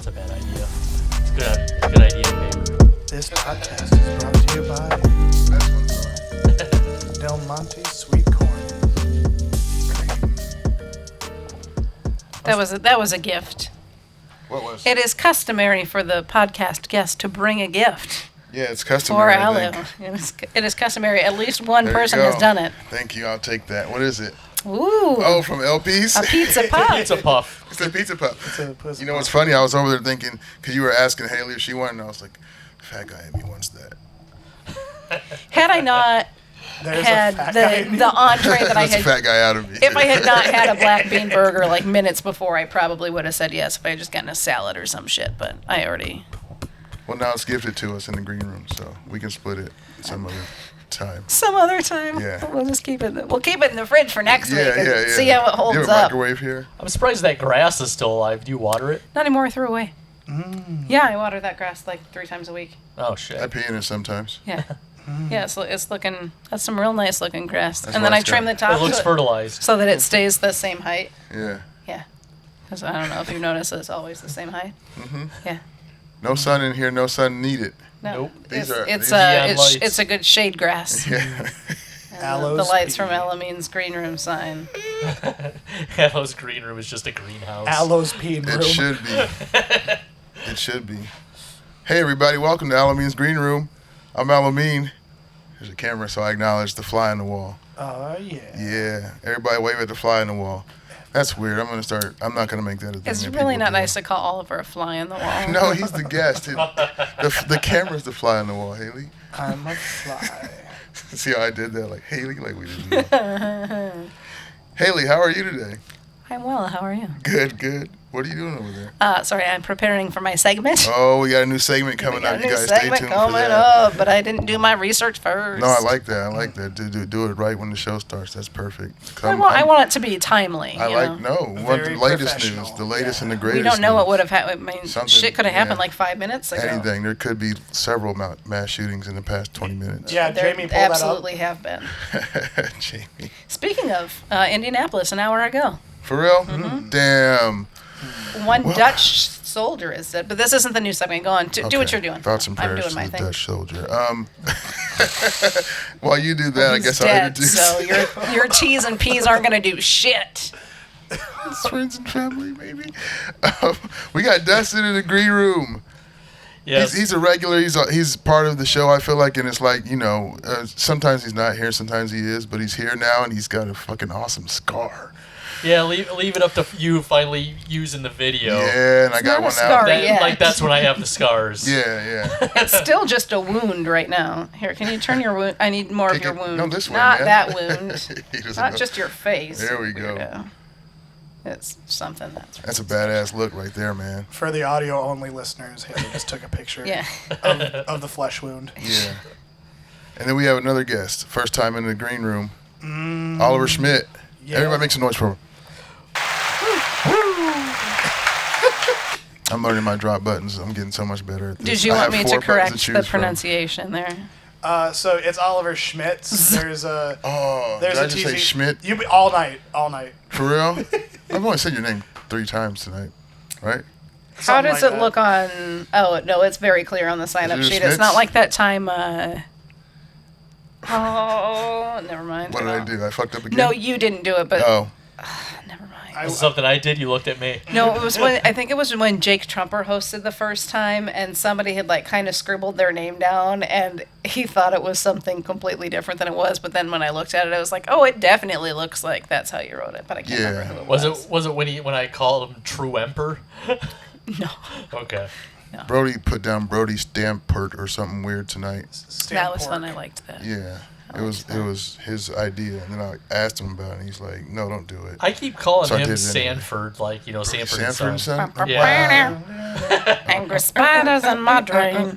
That's a bad idea. It's a good idea, paper. This podcast is brought to you by Del Monte Sweet Corn. That was a gift. What was? It is customary for the podcast guest to bring a gift Yeah, it's for customary. Aloe. It is customary. At least one There you person go. has done it. Thank you. I'll take that. What is it? Ooh. Oh, from LP's? A pizza puff. Pizza puff. It's a pizza puff. It's a pussy You know what's puff. funny? I was over there thinking, because you were asking Haley if she wanted, and I was like, fat guy in me wants that. Had I not There's a had fat guy in the entree that I That's a had, fat guy out of me. if I had not had a black bean burger like minutes before, I probably would have said yes if I had just gotten a salad or some shit. But I already. Well, now it's gifted to us in the green room, so we can split it some other time. Some other time. Yeah. We'll just keep it. We'll keep it in the fridge for next week and Yeah. see how it You holds have a up. microwave here? I'm surprised that grass is still alive. Do you water it? Not anymore. I threw away. Yeah, I water that grass like 3 times a week. Oh, I shit. pee in it sometimes. Yeah. Yeah, it's looking. That's some real nice looking grass. That's And then what I it's trim got. the top It looks so, fertilized. so that it stays the same height. Yeah. Yeah. Because I don't know if you've noticed it's always the same height. Mm-hmm. Yeah. No sun in here, no sun needed. No. Nope. These It's are- it's these- Neon lights. it's a good shade grass. Yeah. And Aloe's the lights from pea. Alamene's green room sign. Aloe's green room is just a greenhouse. Aloe's peeing room. It should be. It should be. Hey, everybody. Welcome to Alamene's Green Room. I'm Alamene. There's a camera, so I acknowledge the fly on the wall. Oh, yeah. Yeah. Everybody wave at the fly on the wall. That's weird. I'm not going to make that a thing. It's that really people not do. nice to call Oliver a fly on the wall. No, he's the guest. The camera's the fly on the wall, Haley. I'm a fly. See how I did that? Like, Haley? Like we didn't know. Haley, how are you today? I'm well. How are you? Good. What are you doing over there? Sorry, I'm preparing for my segment. Oh, we got a new segment coming We got up. a You new guys stay segment tuned for coming that. up, but I didn't do my research first. No, I like that. Do it right when the show starts. That's perfect. 'Cause I want it to be timely. I you like know? the latest professional. news, the latest Yeah. and the greatest. We don't know news. what would have happened. I mean, Something, shit could have happened yeah. like 5 minutes ago. Anything. There could be several mass shootings in the past 20 minutes. Yeah, There Jamie pulled absolutely have been. Jamie. Speaking of Indianapolis, an hour ago, For real? Mm-hmm. Damn. one Dutch soldier is dead. But this isn't the new segment. Go on. Do what Okay. you're doing. Thoughts and I'm prayers doing my to the thing. Dutch soldier. While you do that, I He's guess I'll dead, introduce so your T's and P's aren't going to do shit. his friends and family, maybe. We got Dustin in the green room. Yes. He's a regular. He's part of the show, I feel like, and it's like, sometimes he's not here, sometimes he is, but he's here now, and he's got a fucking awesome scar. Yeah, leave it up to you finally using the video. Yeah, and I got not a one scar out. yet. Yeah. Like, that's when I have the scars. Yeah. It's still just a wound right now. Here, can you turn your wound? I need more of your wound. No, this one, Not man. that wound. He doesn't Not know. just your face. There we go. Weirdo. It's something That's a badass look right there, man. For the audio-only listeners, Haley just took a picture Yeah. of the flesh wound. Yeah. And then we have another guest, first time in the green room, Oliver SchmitZ. Yeah. Everybody make some noise for him. I'm learning my drop buttons. I'm getting so much better at this. Did you I want have me 4 to buttons correct choose the from. pronunciation there? So it's Oliver SchmitZ. There's a Oh, there's did I a just TV. say Schmidt? You be all night. For real? I've only said your name 3 times tonight, right? How Something does like it that. look on? Oh no, it's very clear on the sign-up Is it sheet. It's not Schmitz? like that time. Oh, never mind. What did I do? I fucked up again? No, you didn't do it, but Oh. never mind. This is something I did. You looked at me. No, it was when I think it was when Jake Trumper hosted the first time, and somebody had like kind of scribbled their name down, and he thought it was something completely different than it was. But then when I looked at it, I was like, "Oh, it definitely looks like that's how you wrote it." But I can't remember who it was. Was it when I called him True Emperor? No, Okay. Brody put down Brody Stampert or something weird tonight. that was fun. I liked that. Yeah. It was his idea, and then I asked him about it, and he's like, "No, don't do it." I keep calling So I him did it anyway. Sanford, like, Sanford, Sanford and Son. Yeah. Angry spiders in my drain.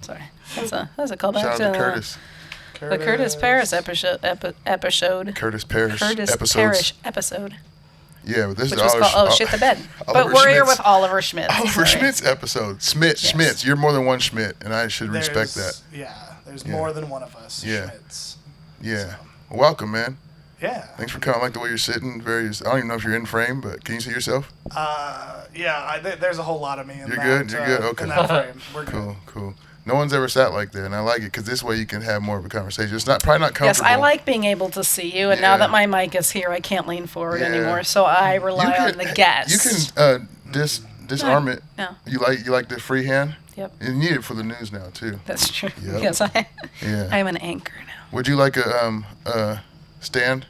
Sorry, that's a callback Shout to out to Curtis. the Curtis Paris episode. Curtis Parrish Curtis episodes. Parrish episode, Yeah, but this which is was Oliver, called "Oh Shit the Bed." But Oliver we're here SchmitZ. with Oliver SchmitZ. Oliver Sorry. SchmitZ episode. Schmitz. You're more than one Schmidt, and I should respect that. Yeah, there's Yeah. more than one of us. Yeah. SchmitZ. Yeah. Welcome, man. Yeah. Thanks for coming. I like the way you're sitting. I don't even know if you're in frame, but can you see yourself? There's a whole lot of me in You're that. good? You're good? Okay. In that frame. We're good. Cool. No one's ever sat like that, and I like it because this way you can have more of a conversation. It's probably not comfortable. Yes, I like being able to see you, and now Yeah. that my mic is here, I can't lean forward Yeah. anymore, so I rely on the guest. You can disarm it. No. You like the free hand? Yep. You need it for the news now too. That's true. Yep. Yes, I Yeah. am an anchor now. Would you like a stand?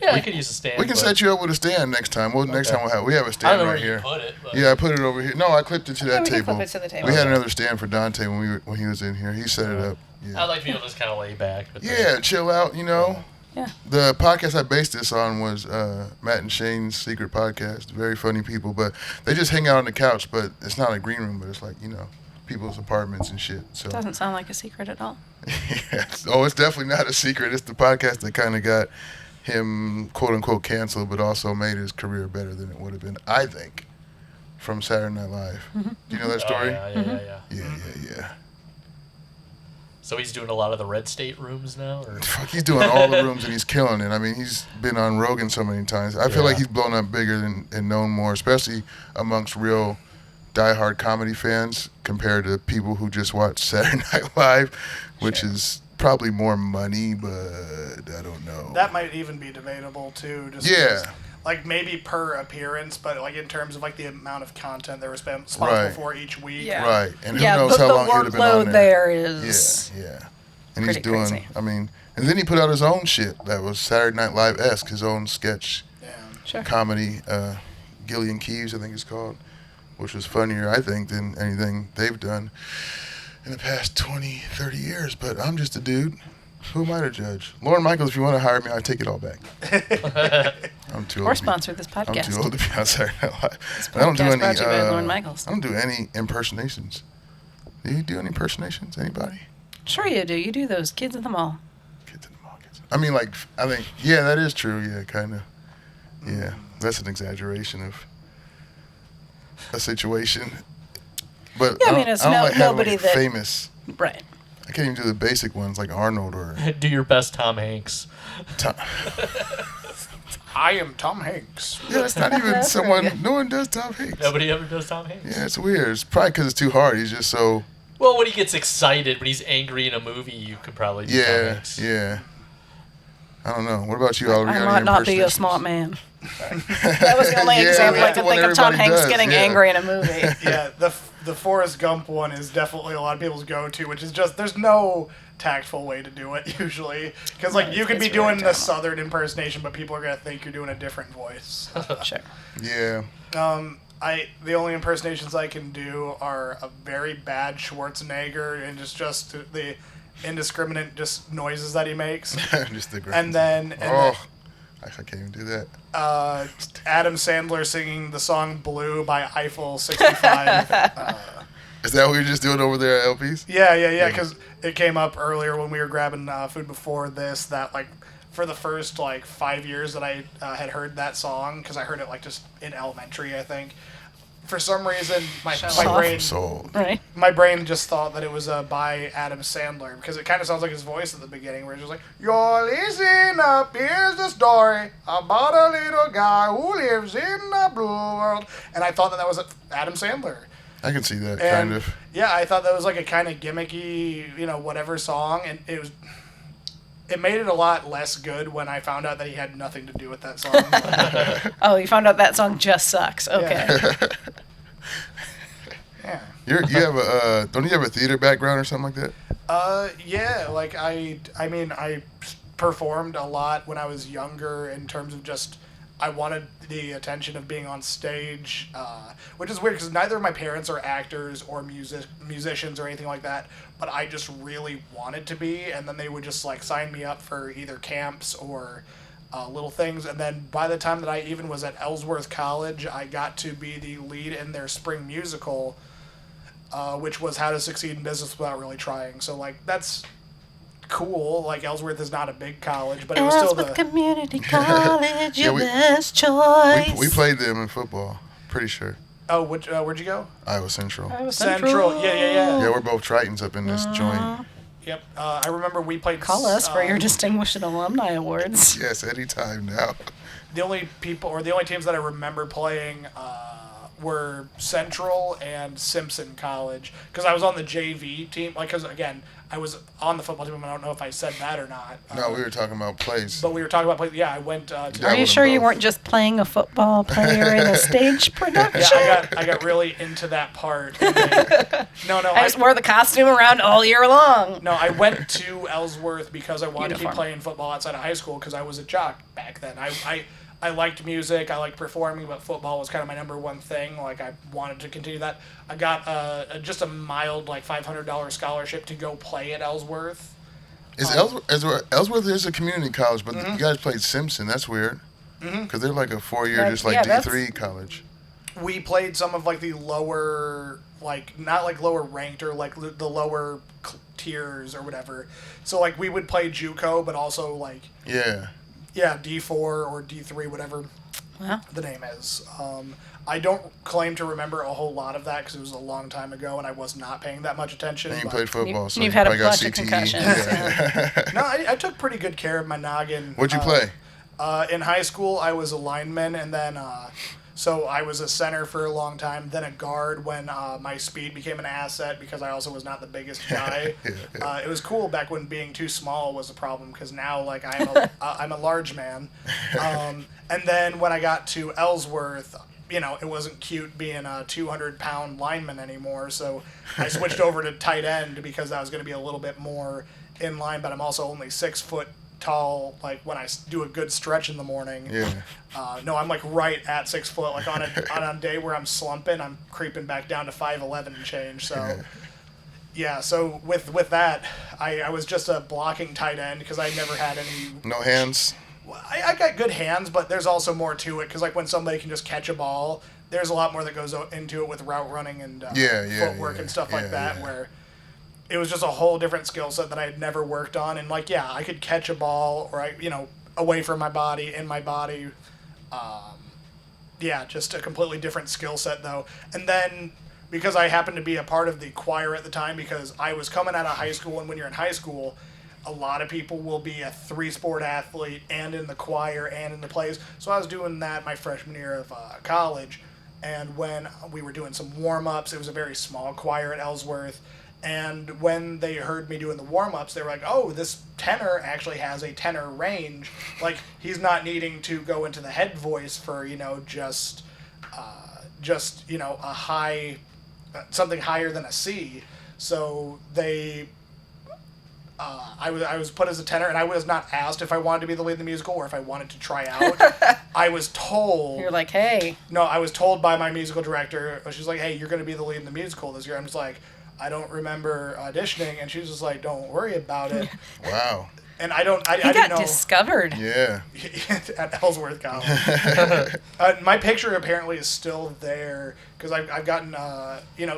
Yeah, we could use a stand. We can but set you up with a stand next time. Next time we have a I stand don't know right where you here. put it. But Yeah, I put it over here. No, I clipped it to that we can table. clip it to the table. We had another stand for Dante when he was in here. He set it up. Yeah. I'd like to be able to just kind of lay back. But Yeah, chill out, you know. Yeah. The podcast I based this on was Matt and Shane's secret podcast. Very funny people, but they just hang out on the couch. But it's not a green room, but it's like, you know, people's apartments and shit. So Doesn't sound like a secret at all. yeah. Oh, it's definitely not a secret. It's the podcast that kind of got him, quote unquote, canceled, but also made his career better than it would have been, I think, from Saturday Night Live. Do you know that story? Yeah. So he's doing a lot of the red state rooms now, or Fuck, he's doing all the rooms and he's killing it. I mean, he's been on Rogan so many times. I feel like he's blown up bigger and known more, especially amongst real diehard comedy fans compared to people who just watch Saturday Night Live, which is probably more money, but I don't know. That might even be debatable too. Just Yeah. because, like maybe per appearance, but like in terms of like the amount of content they were responsible for each week. Yeah. Right, and who Yeah, knows but how the long he would have been on workload there Yeah, is and pretty he's doing. crazy. I mean, and then he put out his own shit that was Saturday Night Live-esque, his own sketch Sure. comedy, Gillian Keeves, I think it's called, which was funnier, I think, than anything they've done in the past 20, 30 years. But I'm just a dude. Who am I to judge? Lauren Michaels, if you want to hire me, I take it all back. I'm too old. Or sponsor this I'm podcast. too old to be on Saturday Night Live. This I don't do podcast any. brought to you by Lauren Michaels. I don't do any impersonations. Do you do any impersonations? Anybody? Sure you do. You do those kids at the mall. Kids in the mall. I mean, like, I think, yeah, that is true. Yeah, kind of. Yeah, that's an exaggeration of a situation. But Yeah, I mean, it's don't like having, nobody like, that- famous. Right. I can't even do the basic ones like Arnold or do your best Tom Hanks. Tom. I am Tom Hanks. Yeah, it's not even That's someone. very good. No one does Tom Hanks. Nobody ever does Tom Hanks. Yeah, it's weird. It's probably because it's too hard. He's just so. Well, when he gets excited, when he's angry in a movie, you could probably do Tom Yeah, Hanks. yeah. I don't know. What about you, Oliver? I You got might any not be a impersonations? smart man. That was the only Yeah, example I that's could what think of Tom everybody Hanks does, getting yeah. angry in a movie. Yeah, the Forrest Gump one is definitely a lot of people's go-to, which is just there's no tactful way to do it usually, because like you could be it's very doing the terrible. southern impersonation, but people are gonna think you're doing a different voice. Sure. Yeah. The only impersonations I can do are a very bad Schwarzenegger and just the indiscriminate just noises that he makes, Just the and then I can't even do that. Adam Sandler singing the song "Blue" by Eiffel 65. Is that what you're just doing over there at LP's? Yeah, because it came up earlier when we were grabbing food before this that, like, for the first, like, 5 years that I had heard that song, because I heard it, like, just in elementary, I think, for some reason, my brain... Soul. Right. My brain just thought that it was by Adam Sandler, because it kind of sounds like his voice at the beginning, where it's just like, "You're listening up, here's the story about a little guy who lives in a blue world." And I thought that was Adam Sandler. I can see that, And, kind of. yeah, I thought that was like a kind of gimmicky, whatever song, and it made it a lot less good when I found out that he had nothing to do with that song. Oh, you found out that song just sucks. Okay. Yeah. You have a don't you have a theater background or something like that? Yeah, like I mean, I performed a lot when I was younger in terms of just, I wanted the attention of being on stage, which is weird because neither of my parents are actors or musicians or anything like that, but I just really wanted to be, and then they would just like sign me up for either camps or little things, and then by the time that I even was at Ellsworth College, I got to be the lead in their spring musical, which was How to Succeed in Business Without Really Trying. So, like, that's cool. Like, Ellsworth is not a big college, but it was still Ellsworth the... Community College, your we- best choice. We played them in football, pretty sure. Oh, where'd you go? Iowa Central. Iowa Central. Yeah. Yeah, we're both Tritons up in this joint. Yep. I remember we played. Call us for your Distinguished Alumni Awards. Yes, anytime now. The only teams that I remember playing were Central and Simpson College, because I was on the JV team. Like, because again, I was on the football team. I don't know if I said that or not. No, we were talking about plays. But we were talking about plays. Yeah, I went. Are you sure you weren't just playing a football player in a stage production? Yeah, I got really into that part. No, I just wore the costume around all year long. No, I went to Ellsworth because I wanted to Uniform. keep playing football outside of high school because I was a jock back then. I liked music, I liked performing, but football was kind of my number one thing. Like, I wanted to continue that. I got just a mild, like, $500 scholarship to go play at Ellsworth. Ellsworth is a community college, but you guys played Simpson. That's weird. Because they're like a 4-year, just like D3 college. We played some of, like, the lower, like, not, like, lower ranked or, like, the lower tiers or whatever. So, like, we would play JUCO, but also, like... Yeah, D4 or D3, whatever the name is. I don't claim to remember a whole lot of that because it was a long time ago and I was not paying that much attention. And you played football, so you've you had a probably got bunch of CTE. concussions. Yeah. No, I took pretty good care of my noggin. What'd you play? In high school, I was a lineman, and then so I was a center for a long time, then a guard when my speed became an asset because I also was not the biggest guy. It was cool back when being too small was a problem because now, like, I'm a large man. And then when I got to Ellsworth, you know, it wasn't cute being a 200-pound lineman anymore, so I switched over to tight end because that was going to be a little bit more in line, but I'm also only 6 foot tall, like, when I do a good stretch in the morning. No, I'm, like, right at 6 foot. Like, on a day where I'm slumping, I'm creeping back down to 5'11" and change, so... Yeah, so with that, I was just a blocking tight end because I never had any... No hands? I got good hands, but there's also more to it because, like, when somebody can just catch a ball, there's a lot more that goes into it with route running and footwork and stuff like that, where it was just a whole different skill set that I had never worked on. And, like, yeah, I could catch a ball or, away from my body, in my body. Just a completely different skill set, though. And then... because I happened to be a part of the choir at the time because I was coming out of high school, and when you're in high school, a lot of people will be a 3-sport athlete and in the choir and in the plays. So I was doing that my freshman year of college, and when we were doing some warm-ups, it was a very small choir at Ellsworth, and when they heard me doing the warm-ups, they were like, oh, this tenor actually has a tenor range. Like, he's not needing to go into the head voice for, just a high... something higher than a C. So they, I was put as a tenor, and I was not asked if I wanted to be the lead in the musical or if I wanted to try out. I was told. You're like, hey. No, I was told by my musical director. She's like, hey, you're going to be the lead in the musical this year. I'm just like, I don't remember auditioning, and she was just like, don't worry about it. Wow. And I didn't know. Discovered. Yeah. At Ellsworth College. My picture apparently is still there because I've gotten,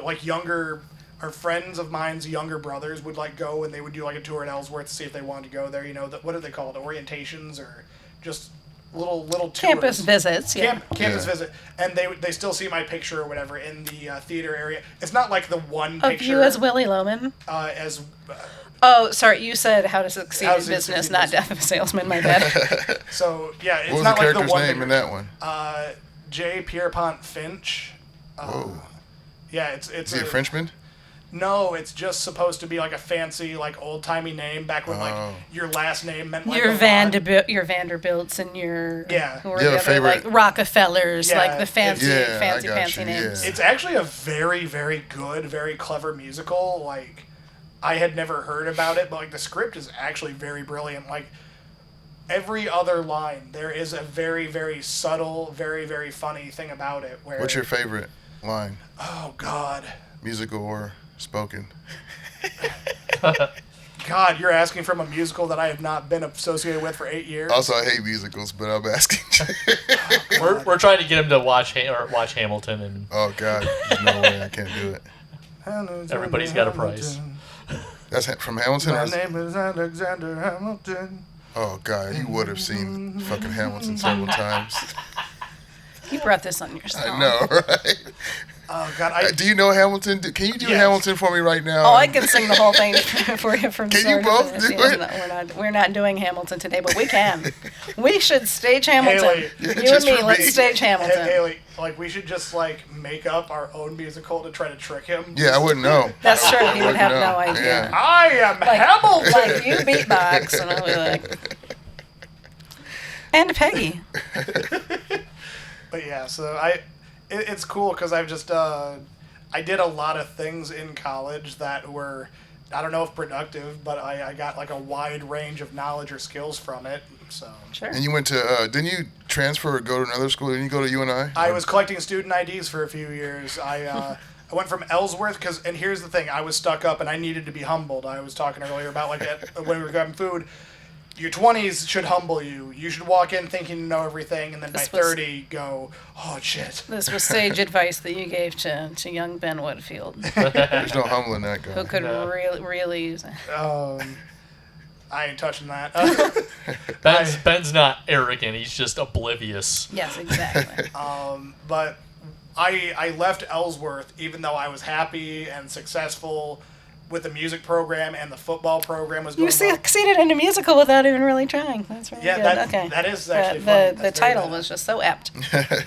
like younger, or friends of mine's younger brothers would like go and they would do like a tour at Ellsworth to see if they wanted to go there. What are they called? Orientations or just little tours. Campus visits. Yeah. Campus visit, and they still see my picture or whatever in the theater area. It's not like the one picture of you as Willie Loman. Oh, sorry. You said How to Succeed in Business, not Death of a Salesman. My bad. So yeah, it's what was not the like the character's one name in that one? J. Pierpont Finch. Whoa. Yeah, it's. Is he a Frenchman? No, it's just supposed to be like a fancy, like old timey name back when like your last name meant like your Vanderbilts and your who are you have a favorite, like Rockefellers, like the fancy you, names. It's actually a very, very good, very clever musical. Like, I had never heard about it, but like the script is actually very brilliant. Like, every other line, there is a very, very subtle, very, very funny thing about it. Where what's your favorite line? Oh God. Musical or spoken? God, you're asking from a musical that I have not been associated with for 8 years. Also, I hate musicals, but I'm asking. We're trying to get him to watch Hamilton, and oh God, there's no way I can't do it. Everybody's got a price. That's from Hamilton. My name is Alexander Hamilton. Oh God, you would have seen fucking Hamilton several times. You brought this on yourself. I know, right? Oh God, Do you know Hamilton? Can you do Yes. Hamilton for me right now? Oh, I can sing the whole thing for you from Can you start to both finish. do Yeah, it? we're not doing Hamilton today, but we can. We should stage Hamilton. Haley, you and just me, for let's me. stage Hamilton. Haley, like we should just like make up our own musical to try to trick him. Yeah, I wouldn't know. That's true. He would wouldn't have know. no idea. Yeah. I am Hamilton. Like you beatbox, and I'll be like, and Peggy. But yeah, so it's cool because I've just I did a lot of things in college that were, I don't know if productive, but I got like a wide range of knowledge or skills from it. So Sure. And you went to, didn't you transfer or go to another school? Didn't you go to UNI? I was collecting student IDs for a few years. I went from Ellsworth and here's the thing, I was stuck up and I needed to be humbled. I was talking earlier about like when we were grabbing food. Your 20s should humble you. You should walk in thinking you know everything, and then by 30 go, oh shit. This was sage advice that you gave to young Ben Woodfield, There's no humbling that guy. who could really use it. I ain't touching that. Ben's not arrogant. He's just oblivious. Yes, exactly. But I left Ellsworth even though I was happy and successful with the music program and the football program was going You well. succeeded in a musical without even really trying. That's really Yeah, good. Okay. that is actually the funny. the That's very title good. was just so apt.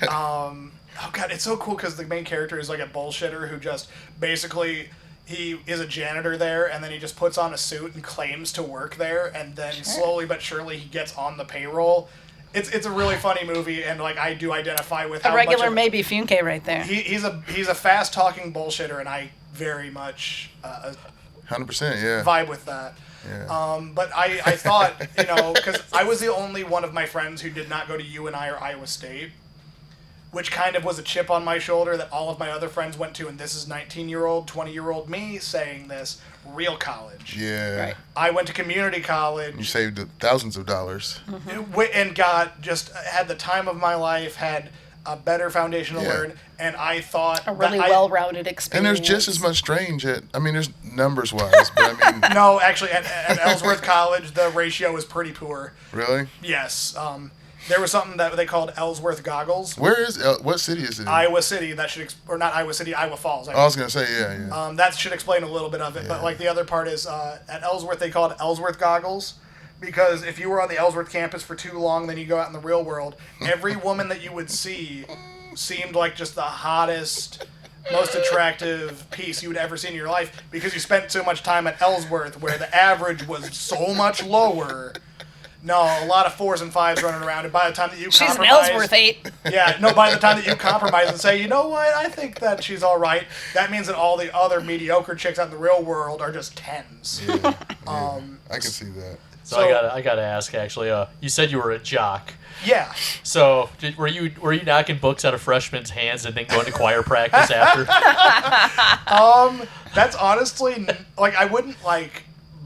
Oh god, it's so cool because the main character is like a bullshitter who just basically he is a janitor there and then he just puts on a suit and claims to work there and then slowly but surely he gets on the payroll. It's a really funny movie and like I do identify with A how regular much of, maybe Funke right there. he's a fast talking bullshitter and I very much 100%, yeah. vibe with that. Yeah. But I thought, because I was the only one of my friends who did not go to UNI or Iowa State, which kind of was a chip on my shoulder that all of my other friends went to, and this is 19-year-old, 20-year-old me saying this, real college. Yeah. Right. I went to community college. You saved thousands of dollars. And had the time of my life, had a better foundation to learn, and I thought... A really that well-rounded experience. And there's just as much strange there's numbers-wise, but I mean... No, actually, at Ellsworth College, the ratio was pretty poor. Really? Yes. There was something that they called Ellsworth goggles. Where is, what city is it in? Iowa City, that should, or not Iowa City, Iowa Falls. I was going to say, yeah. That should explain a little bit of it, but like the other part is at Ellsworth they call it Ellsworth goggles because if you were on the Ellsworth campus for too long, then you go out in the real world. Every woman that you would see seemed like just the hottest, most attractive piece you would ever see in your life because you spent so much time at Ellsworth where the average was so much lower. No, a lot of 4s and 5s running around, and by the time that you She's an compromise... Ellsworth 8. Yeah, no, by the time that you compromise and say, you know what, I think that she's all right, that means that all the other mediocre chicks out in the real world are just 10s. Yeah, I can see that. So I gotta ask actually. You said you were a jock. Yeah. So were you knocking books out of freshmen hands and then going to choir practice after? That's honestly, like, I wouldn't, like,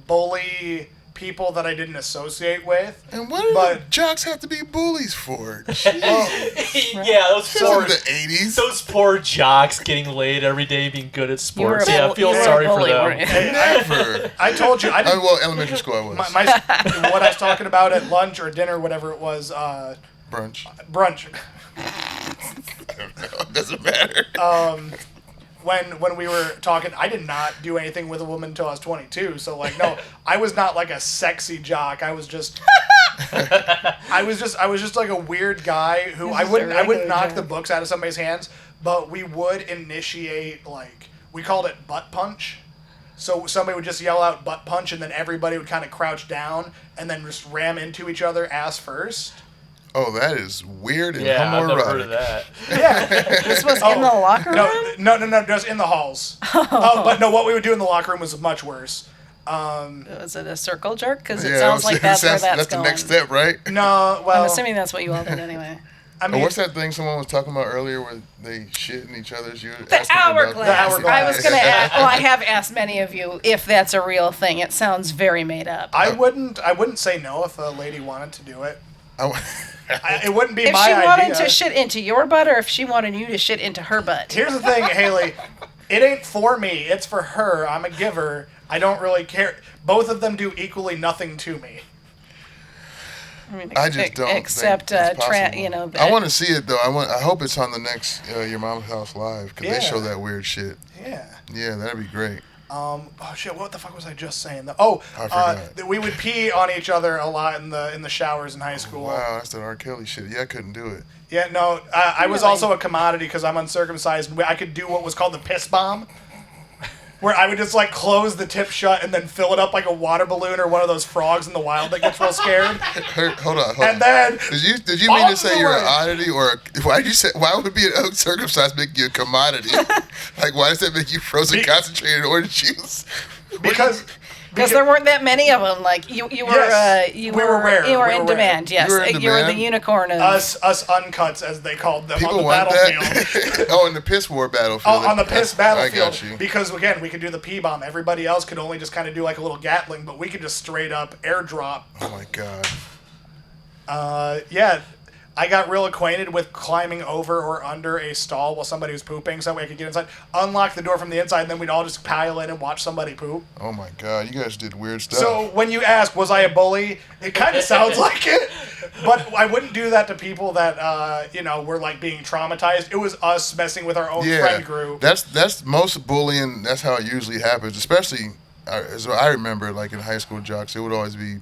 bully people that I didn't associate with. And what do jocks have to be bullies for? Yeah, those This poor isn't the 80s. those poor jocks getting laid every day, being good at You were sports. a Yeah, I bull- feel you were a sorry for bully, them. weren't you? Never. I told you, I didn't... Well, elementary school I was. what I was talking about at lunch or dinner, whatever it was, Brunch. brunch. I don't know. It doesn't matter. When we were talking, I did not do anything with a woman until I was 22. So like, no, I was not like a sexy jock. I was just, I was just like a weird guy who I wouldn't knock the books out of somebody's hands, but we would initiate like we called it butt punch. So somebody would just yell out butt punch, and then everybody would kind of crouch down and then just ram into each other ass first. Oh, that is weird and Yeah, I've never heard homoerotic. of that. Yeah. This was in the locker room? No, just in the halls. But no, what we would do in the locker room was much worse. Was it a circle jerk? Because it Yeah, sounds like that's where that's the going. next step, right? No, well, I'm assuming that's what you all did anyway. I mean, What's that thing someone was talking about earlier where they shit in each other's? The hourglass. hourglass. I was going to ask. Well, I have asked many of you if that's a real thing. It sounds very made up. I wouldn't say no if a lady wanted to do it. It wouldn't be If my she wanted idea. to shit into your butt, or if she wanted you to shit into her butt. Here's the thing, Haley. It ain't for me. It's for her. I'm a giver. I don't really care. Both of them do equally nothing to me. I mean, I just don't except think it's possible. you know. I want to see it though. I hope it's on the next Your Mom's House Live because they show that weird shit. Yeah. Yeah, that'd be great. Oh shit! What the fuck was I just saying? I forgot. That we would pee on each other a lot in the showers in high school. Wow, that's that R. Kelly shit. Yeah, I couldn't do it. Yeah, no, I was also a commodity because I'm uncircumcised. I could do what was called the piss bomb, where I would just like close the tip shut and then fill it up like a water balloon or one of those frogs in the wild that gets real scared. Hold on. And then did you mean to say you're an oddity or why would be an uncircumcised make you a commodity? Like why does that make you frozen concentrated orange juice? Because there weren't that many of them. Like you were, yes, you we were rare. You were We in were rare. demand. Yes, You were in you were the demand? unicorn of us uncuts as they called them People on the want battlefield. that? In the piss war battlefield. On the piss battlefield. I got you. Because again, we could do the pee bomb. Everybody else could only just kind of do like a little Gatling, but we could just straight up airdrop. Oh my god. Yeah. I got real acquainted with climbing over or under a stall while somebody was pooping so that way I could get inside, unlock the door from the inside, and then we'd all just pile in and watch somebody poop. Oh my god, you guys did weird stuff. So when you ask, was I a bully? It kind of sounds like it, but I wouldn't do that to people that, were like being traumatized. It was us messing with our own friend group. That's most bullying. That's how it usually happens, especially as I remember, like in high school jocks, it would always be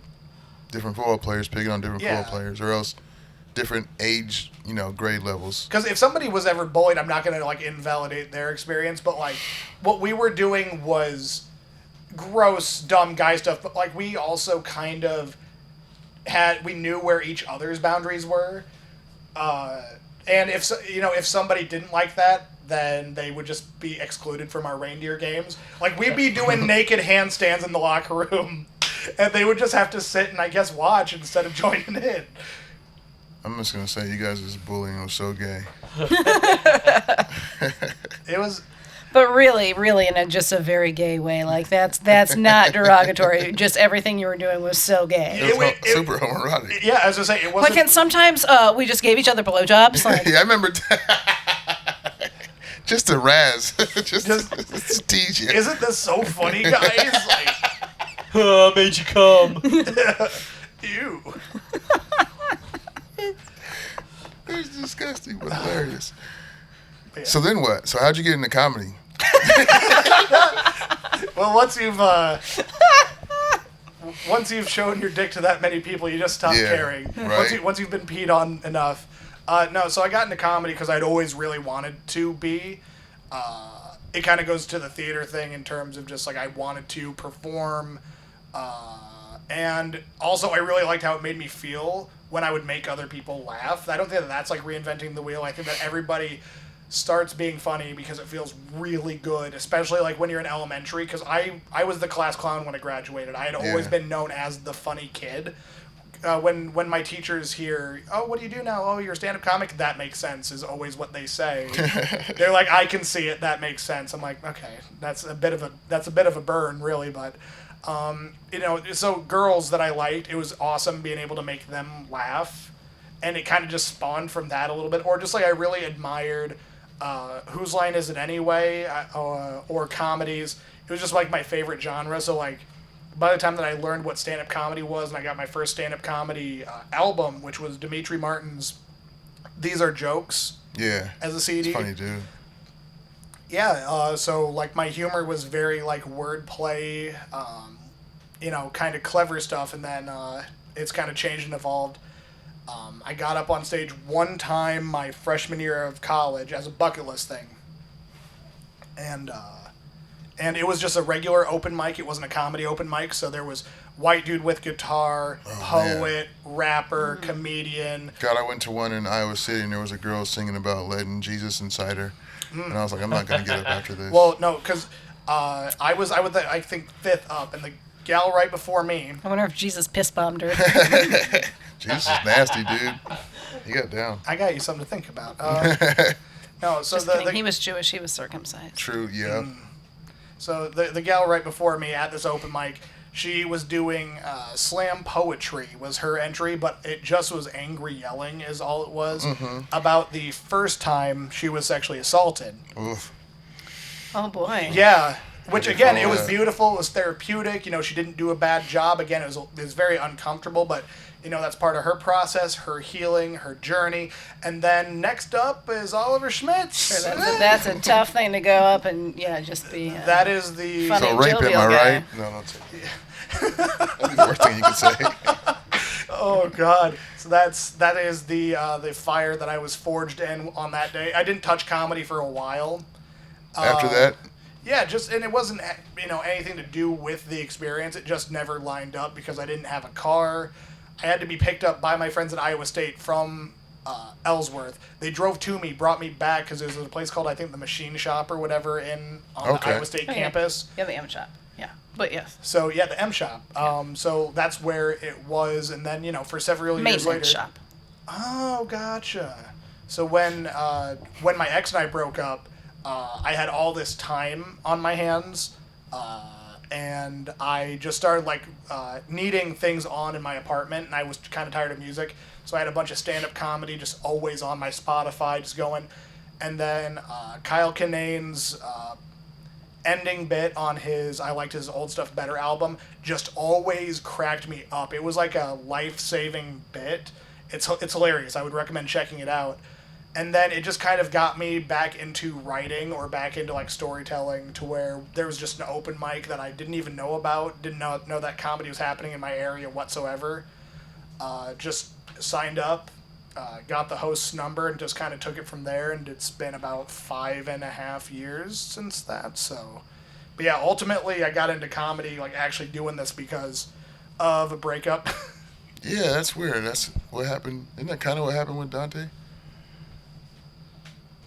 different football players picking on different football players, or else different age, grade levels. Because if somebody was ever bullied, I'm not going to, like, invalidate their experience, but, like, what we were doing was gross, dumb guy stuff, but, like, we also kind of we knew where each other's boundaries were. And if somebody didn't like that, then they would just be excluded from our reindeer games. Like, we'd be doing naked handstands in the locker room, and they would just have to sit and, I guess, watch instead of joining in. I'm just gonna say you guys' bullying was so gay. It was, but really in just a very gay way. Like that's not derogatory. Just everything you were doing was so gay. It was super homoerotic. Yeah, as I say, it wasn't. Like, and sometimes we just gave each other blowjobs. Like, yeah, I remember. Just to razz, just tease you. Isn't this so funny, guys? Like, I made you come. ew. It's disgusting, but hilarious. Yeah. So then what? So how'd you get into comedy? Well, once you've shown your dick to that many people, you just stop caring. Right. Once you've been peed on enough. So I got into comedy because I'd always really wanted to be. It kind of goes to the theater thing in terms of just like I wanted to perform. And also I really liked how it made me feel when I would make other people laugh. I don't think that's like reinventing the wheel. I think that everybody starts being funny because it feels really good, especially like when you're in elementary, because I was the class clown when I graduated. I had always been known as the funny kid. When my teachers hear, oh, what do you do now? Oh, you're a stand-up comic? That makes sense, is always what they say. They're like, I can see it, that makes sense. I'm like, okay, that's a bit of a burn, really, but so girls that I liked, it was awesome being able to make them laugh, and it kind of just spawned from that a little bit. Or just like I really admired Whose Line Is It Anyway, or comedies. It was just like my favorite genre. So like by the time that I learned what stand-up comedy was, and I got my first stand-up comedy album, which was Dimitri Martin's These Are Jokes. Yeah. As a CD. It's funny, dude. Yeah, so like my humor was very like wordplay, kind of clever stuff, and then it's kind of changed and evolved. I got up on stage one time my freshman year of college as a bucket list thing, and it was just a regular open mic. It wasn't a comedy open mic, so there was white dude with guitar, poet, rapper, comedian. God, I went to one in Iowa City, and there was a girl singing about letting Jesus inside her. And I was like, I'm not going to get up after this. Well, no, because I was I think fifth up, and the gal right before me. I wonder if Jesus piss bombed her. Jesus is nasty, dude. He got down. I got you something to think about. No, so Just kidding. He was Jewish. He was circumcised. True, yeah. So the gal right before me at this open mic, she was doing slam poetry was her entry, but it just was angry yelling is all it was about the first time she was sexually assaulted. Oof. Oh boy. Yeah, which again, it was beautiful. It was therapeutic. She didn't do a bad job. Again, it was very uncomfortable, but that's part of her process, her healing, her journey. And then next up is Oliver SchmitZ. Sure, that's a tough thing to go up and just be. That is the funny So rape him, jovial am I guy. right? No, don't say That'd be the worst thing you could say. Oh God! So that is the fire that I was forged in on that day. I didn't touch comedy for a while. After that, Yeah, and it wasn't anything to do with the experience. It just never lined up because I didn't have a car. I had to be picked up by my friends at Iowa State from Ellsworth. They drove to me, brought me back because there's a place called I think the Machine Shop or whatever on the Iowa State campus. Yeah, the M shop. Yeah, but yes. So yeah, the M Shop. So that's where it was, and then for several years later. Maintenance shop. Oh, gotcha. So when my ex and I broke up, I had all this time on my hands, and I just started needing things on in my apartment, and I was kind of tired of music, so I had a bunch of stand-up comedy just always on my Spotify, just going, and then Kyle Kinane's ending bit on his I Liked His Old Stuff Better album just always cracked me up. It was like a life-saving bit. It's hilarious. I would recommend checking it out. And then it just kind of got me back into writing or back into storytelling to where there was just an open mic that I didn't even know about, didn't know that comedy was happening in my area whatsoever. Just signed up, got the host's number, and just kind of took it from there, and it's been about 5.5 years since that, so... But yeah, ultimately I got into comedy, actually doing this because of a breakup. yeah, that's weird. That's what happened. Isn't that kind of what happened with Dante?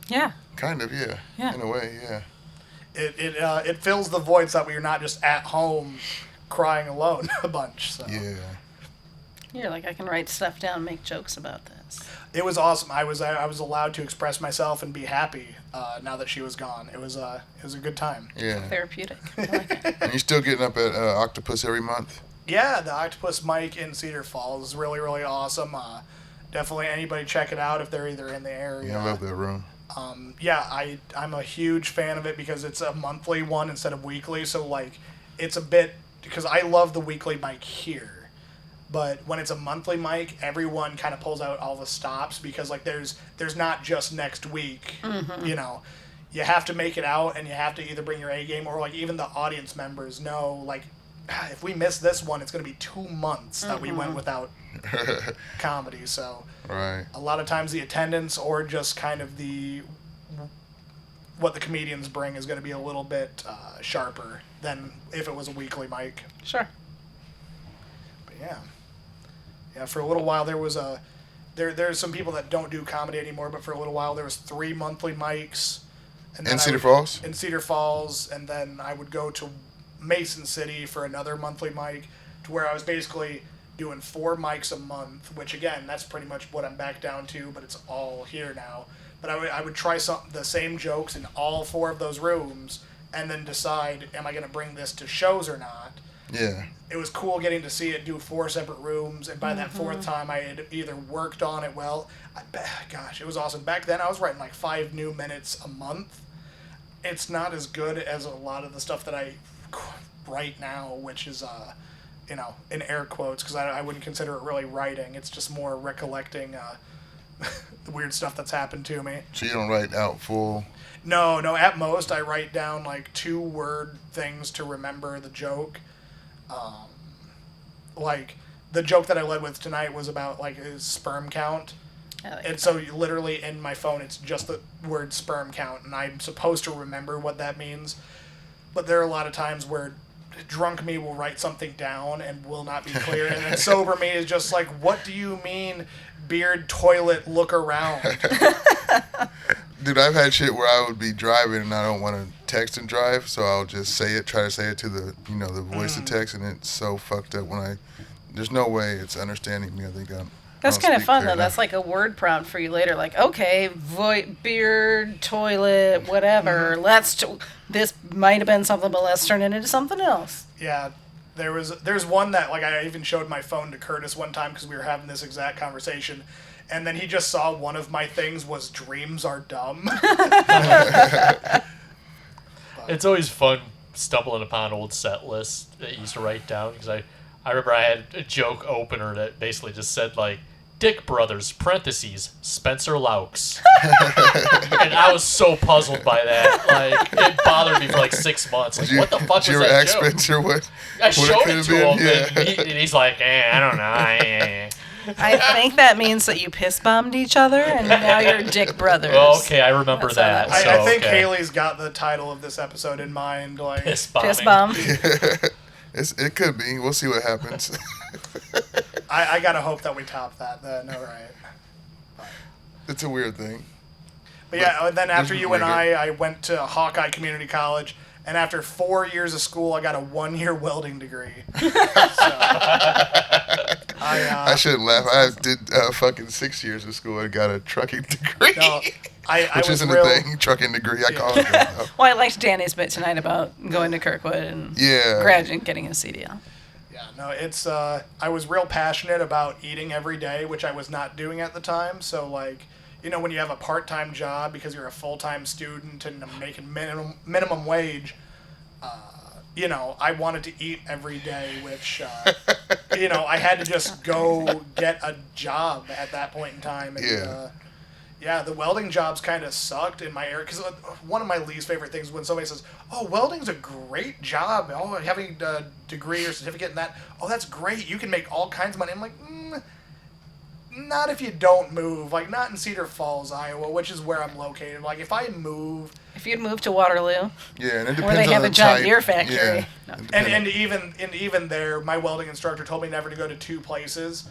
Yeah. Kind of, yeah. Yeah. In a way, yeah. It fills the void so that you're not just at home crying alone a bunch, so... Yeah. You're like, I can write stuff down and make jokes about this. It was awesome. I was allowed to express myself and be happy now that she was gone. It was a good time. Yeah. Therapeutic. I like it. And you still getting up at Octopus every month? Yeah, the Octopus Mic in Cedar Falls is really, really awesome. Definitely anybody check it out if they're either in the area. Yeah, I love that room. I'm a huge fan of it because it's a monthly one instead of weekly. So it's a bit because I love the weekly mic here. But when it's a monthly mic, everyone kind of pulls out all the stops because there's not just next week. Mm-hmm. You have to make it out, and you have to either bring your A game or even the audience members know if we miss this one, it's going to be 2 months that we went without comedy. So Right. a lot of times the attendance or just kind of what the comedians bring is going to be a little bit sharper than if it was a weekly mic. Sure. But yeah, for a little while there was there's some people that don't do comedy anymore, but for a little while there was 3 monthly mics. And then In Cedar Falls? In Cedar Falls, and then I would go to Mason City for another monthly mic, to where I was basically doing 4 mics a month, which again, that's pretty much what I'm back down to, but it's all here now. But I would try the same jokes in all 4 of those rooms, and then decide, am I going to bring this to shows or not? Yeah. It was cool getting to see it do 4 separate rooms, and by that 4th time, I had either worked on it well. Gosh, it was awesome. Back then, I was writing 5 new minutes a month. It's not as good as a lot of the stuff that I write now, which is, in air quotes, because I wouldn't consider it really writing. It's just more recollecting the weird stuff that's happened to me. So you don't write out full? No. At most, I write down 2-word things to remember the joke. The joke that I led with tonight was about his sperm count. And so literally in my phone, it's just the word sperm count, and I'm supposed to remember what that means. But there are a lot of times where drunk me will write something down and will not be clear, and then sober me is just what do you mean, beard, toilet, look around? Dude, I've had shit where I would be driving and I don't want to text and drive, so I'll just try to say it to the voice to text, and it's so fucked up there's no way it's understanding me. I think That's kind of fun, though. That's a word prompt for you later. Okay, beard, toilet, whatever. This might have been something, but let's turn it into something else. Yeah, there's one that I even showed my phone to Curtis one time because we were having this exact conversation, and then he just saw one of my things was dreams are dumb. It's always fun stumbling upon old set lists that you used to write down because I remember I had a joke opener that basically just said, like, Dick Brothers, parentheses, Spencer Laux. And I was so puzzled by that. Like, it bothered me for like 6 months. Like, what the fuck was did you that ask joke? Spencer what I showed it to him, Yeah. and he's like, I don't know. I think that means that you piss bombed each other, and now you're Dick Brothers. Oh, okay, I remember That's how that. that So, I think okay. Haley's got the title of this episode in mind. Like, Piss bombing. Piss bomb. It could be. We'll see what happens. I gotta hope that we top that then. All right. It's a weird thing. But yeah, and then after Doesn't you and make I went to Hawkeye Community College, and after 4 years of school, I got a 1-year welding degree. I shouldn't laugh. I did fucking 6 years of school and got a trucking degree. No, I Which was isn't real, a thing. Trucking degree, I call it that now. Well, I liked Danny's bit tonight about going to Kirkwood and Yeah. graduating, getting a CDL. Yeah, no, it's I was real passionate about eating every day, which I was not doing at the time. So like, you know, when you have a part-time job because you're a full-time student and making minimum wage, you know, I wanted to eat every day, which you know, I had to just go get a job at that point in time. And, Yeah. yeah, the welding jobs kind of sucked in my area because one of my least favorite things is when somebody says, "Oh, welding's a great job. Oh, having a degree or certificate in that. Oh, that's great. You can make all kinds of money." I'm like, not if you don't move. Like, not in Cedar Falls, Iowa, which is where I'm located. Like, if I move, If you'd moved to Waterloo, Yeah, and it depends where they on have the a John type. Deere factory. Yeah. No. and even there, my welding instructor told me never to go to two places.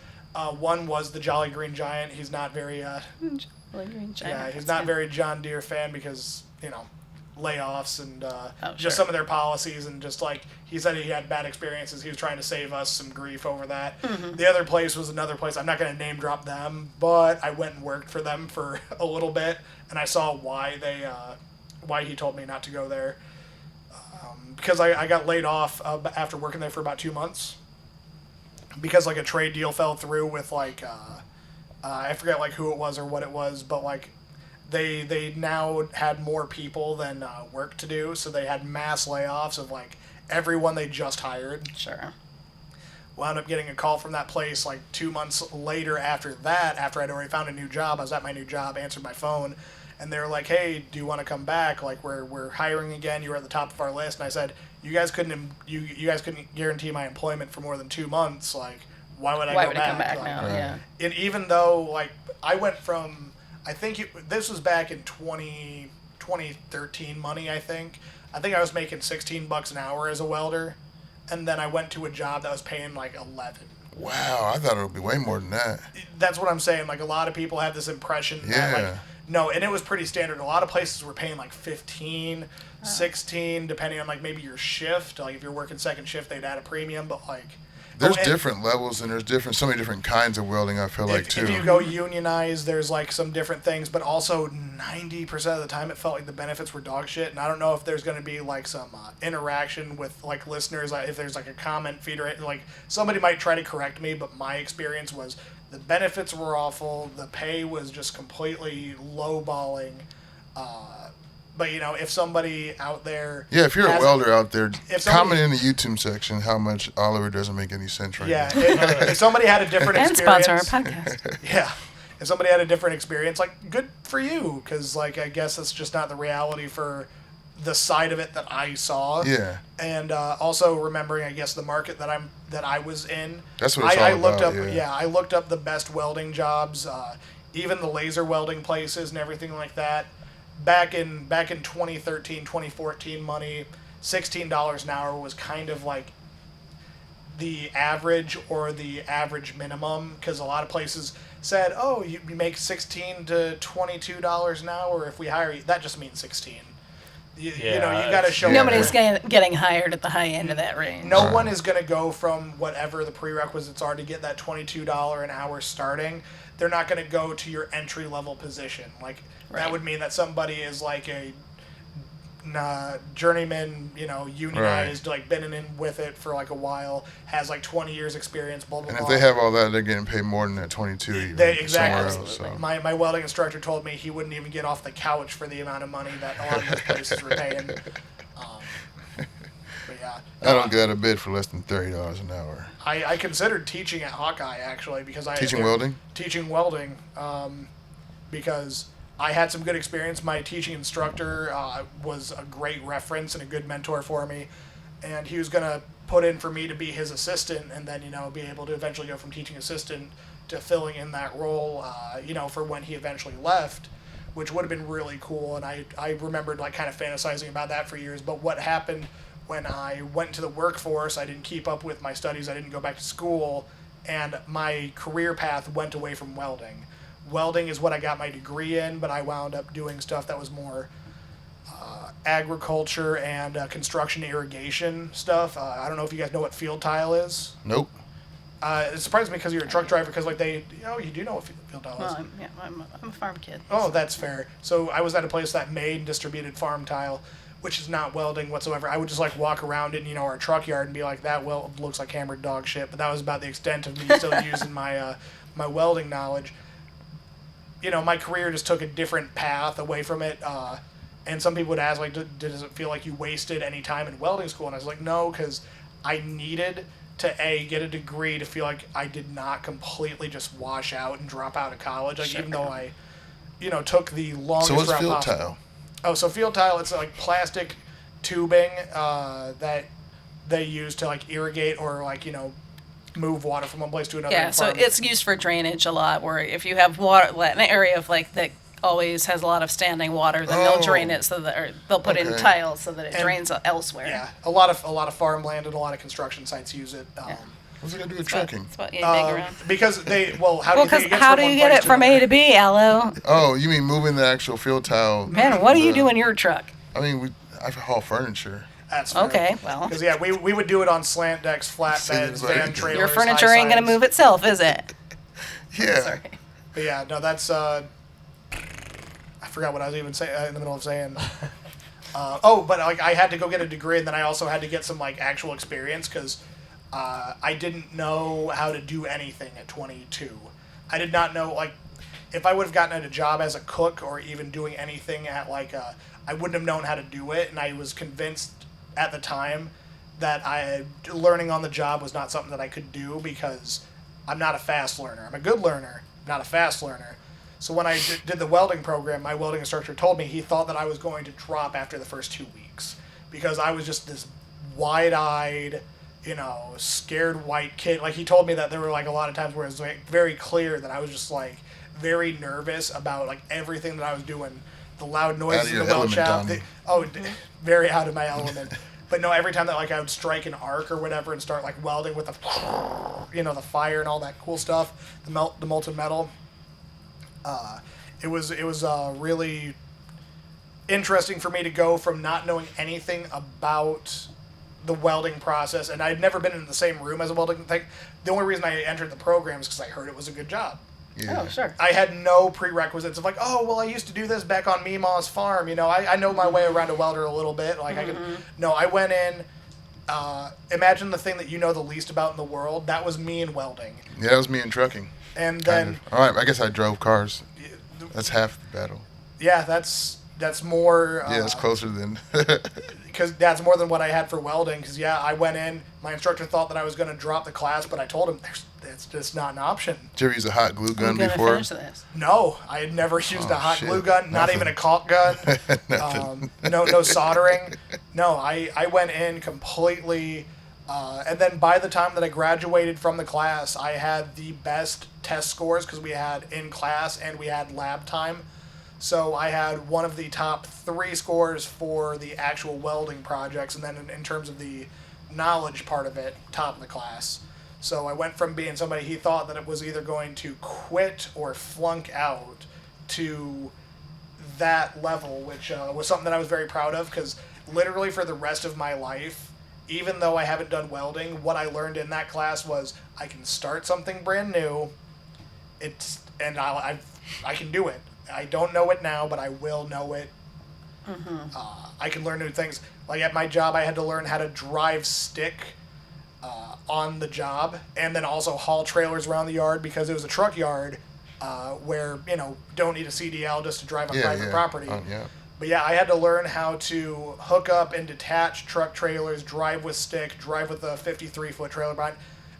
One was the Jolly Green Giant. He's not very he's not very John Deere fan because, you know, layoffs and just sure. some of their policies, and just like he said he had bad experiences. He was trying to save us some grief over that. The other place was another place. I'm not going to name drop them, but I went and worked for them for a little bit, and I saw why why he told me not to go there. Because I got laid off after working there for about 2 months because like a trade deal fell through with like I forget like who it was or what it was, but like they now had more people than work to do, so they had mass layoffs of like everyone they just hired. Sure. Wound up getting a call from that place like 2 months later after that, after I'd already found a new job. I was at my new job, answered my phone, and they were like, "Hey, do you want to come back? Like we're hiring again. You were at the top of our list." And I said, "You guys couldn't guarantee my employment for more than 2 months. Like, why would I Why go would back?" it come back Like, now? Right. Yeah. And even though like I went from, I think this was back in 2013 money, I think I was making $16 an hour as a welder, and then I went to a job that was paying like 11. Wow, I thought it would be way more than that. That's what I'm saying. Like, a lot of people have this impression that like, Yeah. no, and it was pretty standard. A lot of places were paying like 15, 16, depending on like maybe your shift. Like if you're working second shift, they'd add a premium, but like There's and different levels and there's so many different kinds of welding, I feel like, too. If you go unionized, there's like some different things, but also 90% of the time it felt like the benefits were dog shit. And I don't know if there's going to be like some interaction with like listeners, if there's like a comment feed or like somebody might try to correct me, but my experience was the benefits were awful. The pay was just completely lowballing. But you know, if somebody out there, Yeah, if you're a has- welder out there, if comment somebody- in the YouTube section how much Oliver doesn't make any sense right yeah, now. if somebody had a different And experience, sponsor our podcast. yeah, if somebody had a different experience, like, good for you, because like I guess it's just not the reality for the side of it that I saw. Yeah. And also remembering, I guess, the market that I was in. That's what it's I all looked about, up. yeah. I looked up the best welding jobs, even the laser welding places and everything like that. Back in 2013, 2014 money, $16 an hour was kind of like the average or the average minimum, because a lot of places said, "Oh, you make $16 to $22 an hour if we hire you." That just means 16. You know, you got to show. Nobody's getting hired at the high end of that range. No one is going to go from whatever the prerequisites are to get that $22 an hour starting. They're not going to go to your entry level position. Like that Right. would mean that somebody is like a journeyman, you know, unionized, like been in with it for like a while, has like 20 years experience, blah blah And blah. if they have all that, they're getting paid more than that 22 even Exactly. somewhere else. So. My welding instructor told me he wouldn't even get off the couch for the amount of money that a lot of those places were paying. But Yeah. I don't get out of bed for less than $30 an hour. I considered teaching at Hawkeye, actually, because Teaching welding? Teaching welding, because I had some good experience. My teaching instructor was a great reference and a good mentor for me, and he was going to put in for me to be his assistant and then, be able to eventually go from teaching assistant to filling in that role, for when he eventually left, which would have been really cool. And I remembered, kind of fantasizing about that for years. But what happened when I went to the workforce, I didn't keep up with my studies, I didn't go back to school, and my career path went away from welding. Welding is what I got my degree in, but I wound up doing stuff that was more agriculture and construction irrigation stuff. I don't know if you guys know what field tile is. Nope. It surprised me because you're a truck driver, because you do know what field tile is. I'm a farm kid. Oh, that's fair. So I was at a place that made and distributed farm tile, which is not welding whatsoever. I would just walk around in our truck yard and be like, that looks like hammered dog shit. But that was about the extent of me still using my my welding knowledge. My career just took a different path away from it. And some people would ask, does it feel like you wasted any time in welding school? And I was like, no, because I needed to get a degree to feel like I did not completely just wash out and drop out of college. Sure. Even though I, took the longest So what's route field possible. tile? Oh, so field tile, it's plastic tubing that they use to irrigate or move water from one place to another. Yeah, so it's used for drainage a lot. Where if you have water, an area of that always has a lot of standing water, then they'll drain it or they'll put in tiles so that it drains elsewhere. Yeah, a lot of farmland and a lot of construction sites use it. What's it got to do with trucking? That's what you dig around. Because how do you get it from A to B, Aloe? Oh, you mean moving the actual field tile? Man, what do you do in your truck? I mean, I haul furniture. That's fair. Okay, well. Because we would do it on slant decks, flatbeds, van trailers. Your furniture ain't gonna move itself, is it? Yeah. Sorry. But yeah, no, that's I forgot what I was even saying in the middle of saying. But I had to go get a degree, and then I also had to get some actual experience because I didn't know how to do anything at 22. I did not know if I would have gotten a job as a cook or even doing anything at I wouldn't have known how to do it, and I was convinced at the time that learning on the job was not something that I could do because I'm not a fast learner. I'm a good learner, not a fast learner. So when I did the welding program, my welding instructor told me he thought that I was going to drop after the first 2 weeks because I was just this wide-eyed, scared white kid. He told me that there were a lot of times where it was very clear that I was just very nervous about everything that I was doing. The loud noises in the weld shop. Very out of my element. But no, every time that I would strike an arc or whatever and start welding with the fire and all that cool stuff, the molten metal. It was really interesting for me to go from not knowing anything about the welding process, and I'd never been in the same room as a welding thing. The only reason I entered the program is because I heard it was a good job. Yeah. Oh, sure. I had no prerequisites of I used to do this back on Meemaw's farm. I know my way around a welder a little bit. I went in. Imagine the thing that you know the least about in the world. That was me in welding. Yeah, that was me in trucking. And then, all right, I guess I drove cars. That's half the battle. Yeah, that's more. Yeah, that's closer than. Because that's more than what I had for welding. Because I went in. My instructor thought that I was going to drop the class, but I told him that's just not an option. Did you ever use a hot glue gun before? Finish this. No, I had never used a hot glue gun. Not even a caulk gun. No soldering. No, I went in completely. And then by the time that I graduated from the class, I had the best test scores because we had in class and we had lab time. So I had one of the top 3 scores for the actual welding projects, and then in terms of the knowledge part of it, top of the class. So I went from being somebody he thought that it was either going to quit or flunk out to that level, which was something that I was very proud of because literally for the rest of my life, even though I haven't done welding, what I learned in that class was I can start something brand new. I can do it. I don't know it now, but I will know it. Mm-hmm. I can learn new things. At my job, I had to learn how to drive stick on the job, and then also haul trailers around the yard because it was a truck yard where don't need a CDL just to drive on private property. But yeah, I had to learn how to hook up and detach truck trailers, drive with stick, drive with a 53-foot trailer behind,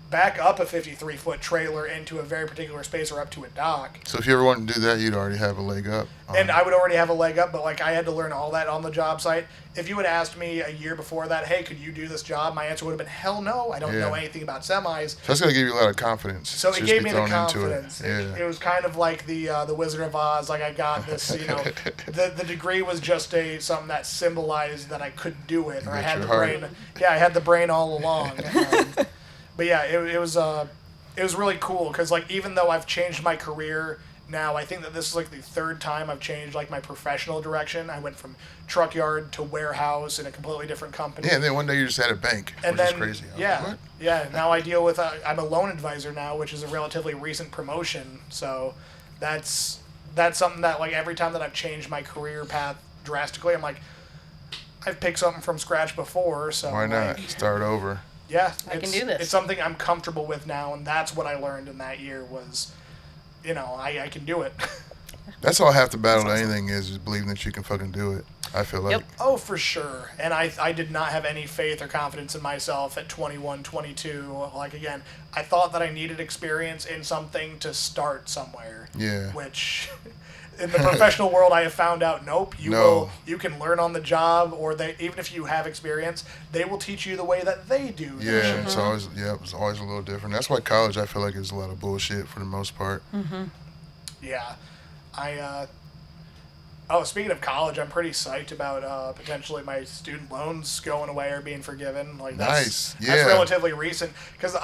back up a 53-foot trailer into a very particular space or up to a dock. So if you ever wanted to do that, you'd already have a leg up. And I would already have a leg up, but like I had to learn all that on the job site. If you had asked me a year before that, hey, could you do this job? My answer would have been, hell no, I don't know anything about semis. So that's going to give you a lot of confidence. So it gave me the confidence. It was kind of like the Wizard of Oz. Like I got this, the degree was just something that symbolized that I could do it, or I had the brain. Yeah, I had the brain all along. But yeah, it was really cool because like even though I've changed my career now, I think that this is like the third time I've changed like my professional direction. I went from truck yard to warehouse in a completely different company. Yeah, and then one day you just had a bank, which is crazy. Yeah. Now I deal with I'm a loan advisor now, which is a relatively recent promotion. So that's something that like every time that I've changed my career path drastically, I'm like, I've picked something from scratch before, so why not start over? Yeah, I can do this. It's something I'm comfortable with now, and that's what I learned in that year was, I can do it. That's all half the battle to anything is believing that you can fucking do it. I feel like. Yep. Oh, for sure. And I did not have any faith or confidence in myself at 21, 22. Like, again, I thought that I needed experience in something to start somewhere. Yeah. Which... in the professional world, I have found out, nope, you can learn on the job, or even if you have experience, they will teach you the way that they do. Yeah, it's always a little different. That's why college, I feel like, is a lot of bullshit for the most part. Mm-hmm. Yeah. Speaking of college, I'm pretty psyched about potentially my student loans going away or being forgiven. Like nice. That's relatively recent, because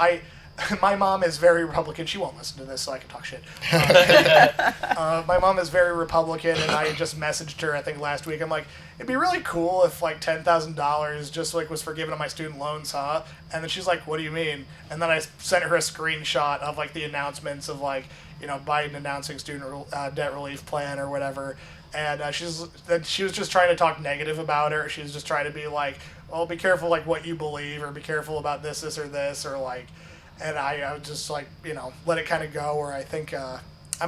my mom is very Republican. She won't listen to this, so I can talk shit. My mom is very Republican, and I just messaged her, I think, last week. I'm like, it'd be really cool if, like, $10,000 just, like, was forgiven on my student loans, huh? And then she's like, what do you mean? And then I sent her a screenshot of, like, the announcements of, like, Biden announcing student debt relief plan or whatever. And she was just trying to talk negative about her. She was just trying to be like, well, be careful, like, what you believe, or be careful about this, or this, or, like... And I was just like, let it kind of go, or I think I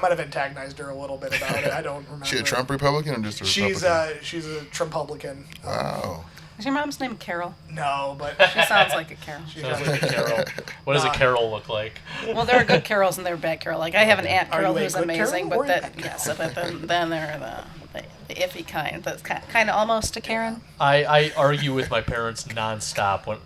might have antagonized her a little bit about it. I don't remember. She a Trump Republican or just a Republican? She's a Trump-publican. Wow. Is your mom's name Carol? No, but... She sounds like a Carol. Sounds like a Carol. What does a Carol look like? Well, there are good Carols and there are bad Carol. Like, I have an Aunt Carol who's amazing, Carol but then there are the iffy kind. That's kind of almost a Karen. I argue with my parents nonstop when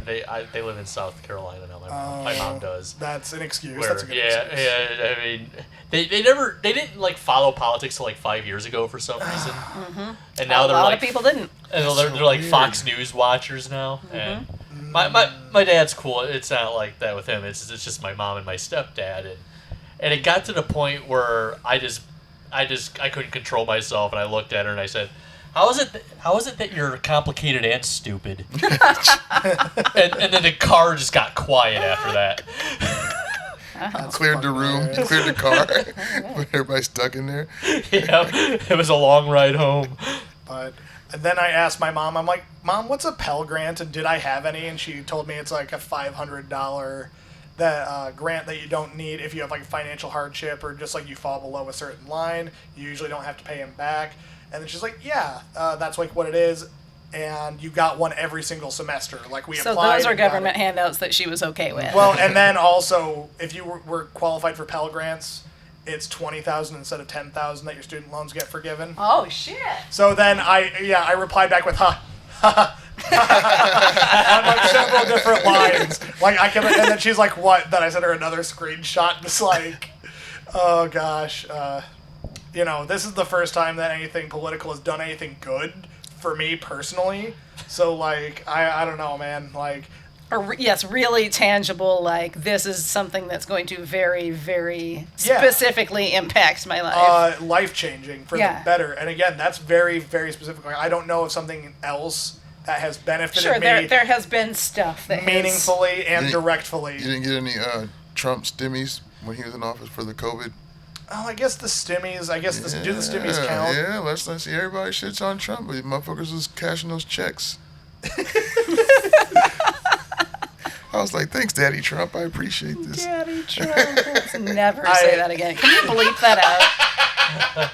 they live in South Carolina now. My mom does. That's an excuse. That's a good excuse. Yeah. I mean, they didn't like follow politics till like 5 years ago for some reason. Mm-hmm. And now a lot of people didn't. And they're like Fox News watchers now. Mm-hmm. And my dad's cool. It's not like that with him. It's just my mom and my stepdad, and it got to the point where I couldn't control myself, and I looked at her and I said, How is it that you're complicated and stupid? and then the car just got quiet after that. Cleared the room, cleared the car, put everybody stuck in there. Yeah, it was a long ride home. And then I asked my mom, I'm like, Mom, what's a Pell Grant, and did I have any? And she told me it's like a $500 grant that you don't need if you have like financial hardship or just like you fall below a certain line. You usually don't have to pay them back. And then she's like, yeah, that's like what it is. And you got one every single semester. Like we applied. So those are government handouts that she was okay with. Well, and then also, if you were qualified for Pell Grants, it's $20,000 instead of $10,000 that your student loans get forgiven. Oh shit! So then I replied back with on like several different lines. Like and then she's like, "What?" Then I sent her another screenshot. Just like, oh gosh, this is the first time that anything political has done anything good for me personally. So like, I don't know, man. Like. Yes, really tangible, like, this is something that's going to very, very specifically impact my life. Life-changing for the better. And again, that's very, very specific. Like, I don't know of something else that has benefited me. There has been stuff that meaningfully and directly. You didn't get any Trump stimmies when he was in office for the COVID? Oh, I guess the stimmies, do the stimmies count? Yeah, let's not see everybody shits on Trump, but motherfuckers was cashing those checks. I was like, thanks, Daddy Trump. I appreciate this. Daddy Trump. Let's never say that again. Can you bleep that out?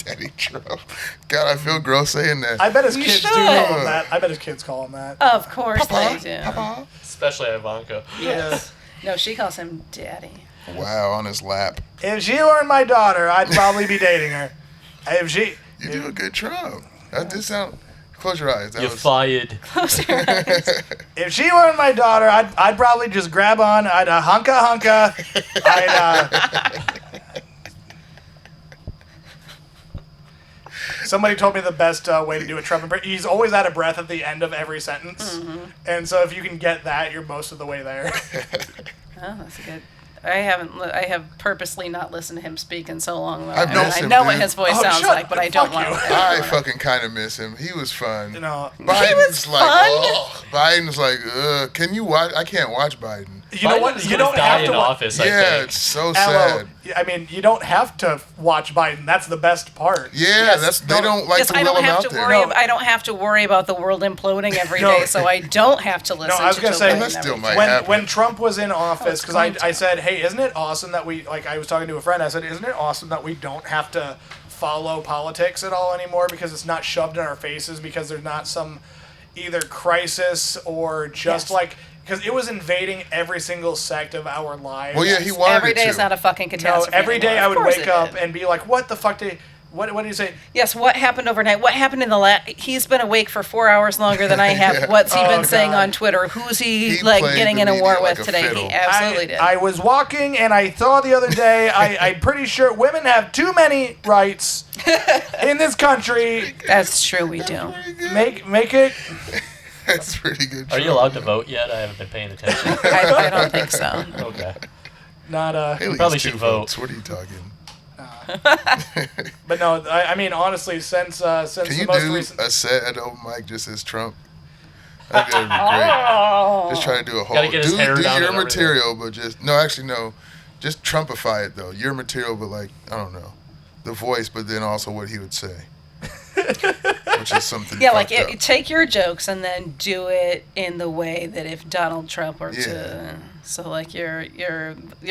Daddy Daddy Trump. God, I feel gross saying that. I bet his You kids do should. call him that. I bet his kids call him that. Of course Papa, they do. Papa. Especially Ivanka. Yes. No, she calls him Daddy. Wow, on his lap. If she weren't my daughter, I'd probably be dating her. If she... You do a good Trump. That did sound... Close your eyes. That You're was... fired. Close your eyes. If she weren't my daughter, I'd probably just grab on. I'd hunka. Somebody told me the best way to do a Trump impression. He's always out of breath at the end of every sentence, and so if you can get that, you're most of the way there. Oh, that's a good. I have purposely not listened to him speak in so long. Though. I miss I him, know what dude. his voice Oh, sounds shut like, but the I don't fuck want you. to. I fucking kind of miss him. He was fun. Biden's He was like, fun? oh. Biden's like, can you watch? I can't watch Biden. You know what? Biden's You gonna don't die have in to watch. office, I Yeah, think. it's so Aloe, sad. I mean, you don't have to watch Biden. That's the best part. Yeah, they don't like Yes, to I will don't him have out to there. worry. No. I don't have to worry about the world imploding every No. day, so I don't have to listen. I was to gonna Joe say- Biden That still every might day. happen. When Trump was in office, it's because going I to. said, hey, isn't it awesome that we, like, I was talking to a friend, I said, isn't it awesome that we don't have to follow politics at all anymore because it's not shoved in our faces because there's not some either crisis or just Yes. like, because it was invading every single sect of our lives. Well, yeah, he wanted Every it day to. is not a fucking No, catastrophe. every day anymore. I Of would course wake it up did. and be like, what the fuck did, what did he say? Yes, what happened overnight? What happened in the last? He's been awake for 4 hours longer than I have. Yeah. What's he Oh, been saying God. on Twitter? Who's he, He like played getting the in a war media like with a today? fiddle. He absolutely did. I was walking and I thought the other day, I'm pretty sure women have too many rights in this country. That's true. We do. Make it. That's pretty good. Are you allowed to vote yet? I haven't been paying attention. I don't think so. Okay. Not Haley probably gets should 2 vote. votes. What are you talking? But no, I mean honestly, since Can the you most do recent, a set at open mic just as Trump? That'd be great. Just try to do a whole. Gotta get his hair do down your and everything. material, but no, just Trumpify it though. Your material, but like I don't know, the voice, but then also what he would say, which is something. Yeah, like fucked up. take your jokes and then do it in the way that if Donald Trump were Yeah. to. So like your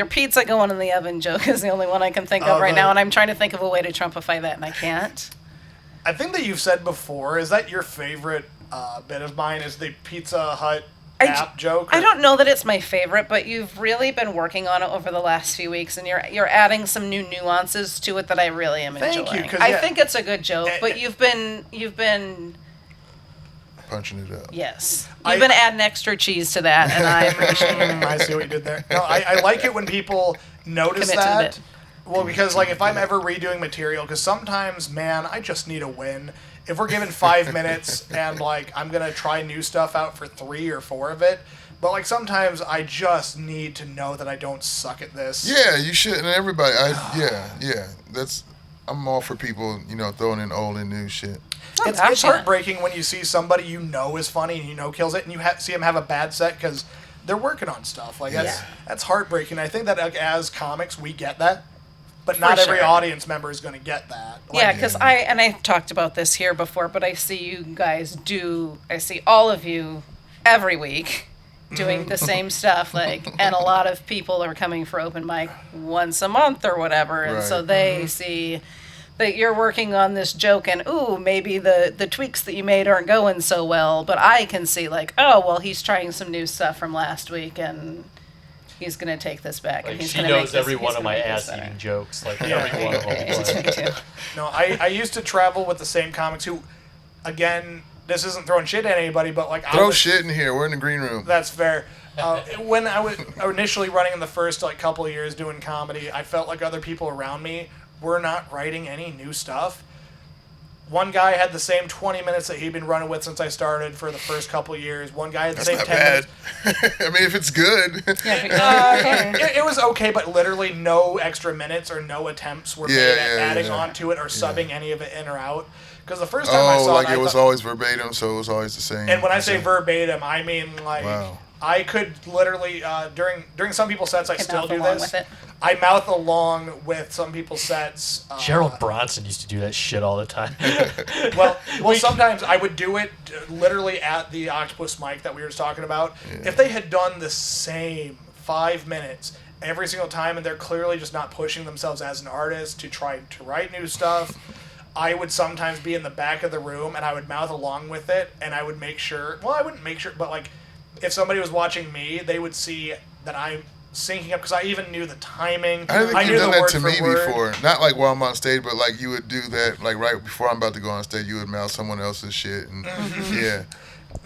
pizza going in the oven joke is the only one I can think of Oh, right the- now, and I'm trying to think of a way to Trumpify that, and I can't. I think that you've said before, is that your favorite bit of mine? Is the Pizza Hut app joke? I don't know that it's my favorite, but you've really been working on it over the last few weeks, and you're adding some new nuances to it that I really am Thank you, enjoying. 'cause, I yeah. think it's a good joke, Eh, but you've been punching it up. yes, I- you've been adding extra cheese to that, and I appreciate it. I see what you did there. No, I like it when people notice Commit to the that. bit. Well, because like if I'm ever redoing material, because sometimes, man, I just need a win. If we're given 5 minutes and like I'm gonna try new stuff out for 3 or 4 of it, but like sometimes I just need to know that I don't suck at this. Yeah, you should, and everybody. Yeah. I'm all for people, throwing in old and new shit. It's heartbreaking when you see somebody you know is funny and you know kills it, and you see them have a bad set because they're working on stuff. Like that's heartbreaking. I think that like, as comics we get that, but not For every sure. audience member is going to get that. Like, Yeah, because I've talked about this here before, but I see you guys I see all of you every week doing the same stuff, and a lot of people are coming for open mic once a month or whatever, and so Right. they see that you're working on this joke, and ooh, maybe the tweaks that you made aren't going so well, but I can see like, oh, well, he's trying some new stuff from last week, and he's gonna take this back, and Like, he's she gonna knows make this, every he's one of gonna my make this ass better. eating jokes. Like Yeah. every one of them. Me too. No, I used to travel with the same comics who, again, this isn't throwing shit at anybody, but like Throw shit in here. We're in the green room. That's fair. When I was initially running in the first couple of years doing comedy, I felt like other people around me were not writing any new stuff. One guy had the same 20 minutes that he'd been running with since I started for the first couple of years. One guy had the That's same not 10 bad. minutes. I mean, if it's good. It was okay, but literally no extra minutes or no attempts were made at adding onto it or subbing any of it in or out. Because the first time I saw like it, it was always verbatim, so it was always the same. and when I say verbatim, I mean like Wow. I could literally during some people's sets I Can still mouth do along this. with it. I mouth along with some people's sets. Gerald Bronson used to do that shit all the time. Well, sometimes I would do it literally at the Octopus mic that we were talking about. Yeah. If they had done the same 5 minutes every single time, and they're clearly just not pushing themselves as an artist to try to write new stuff, I would sometimes be in the back of the room and I would mouth along with it, and I would make sure. Well, I wouldn't make sure, but like, if somebody was watching me, they would see that I'm syncing up because I even knew the timing. I think knew you've done the that word to for me word. before. Not like while I'm on stage, but like you would do that like right before I'm about to go on stage. You would mouth someone else's shit, and yeah.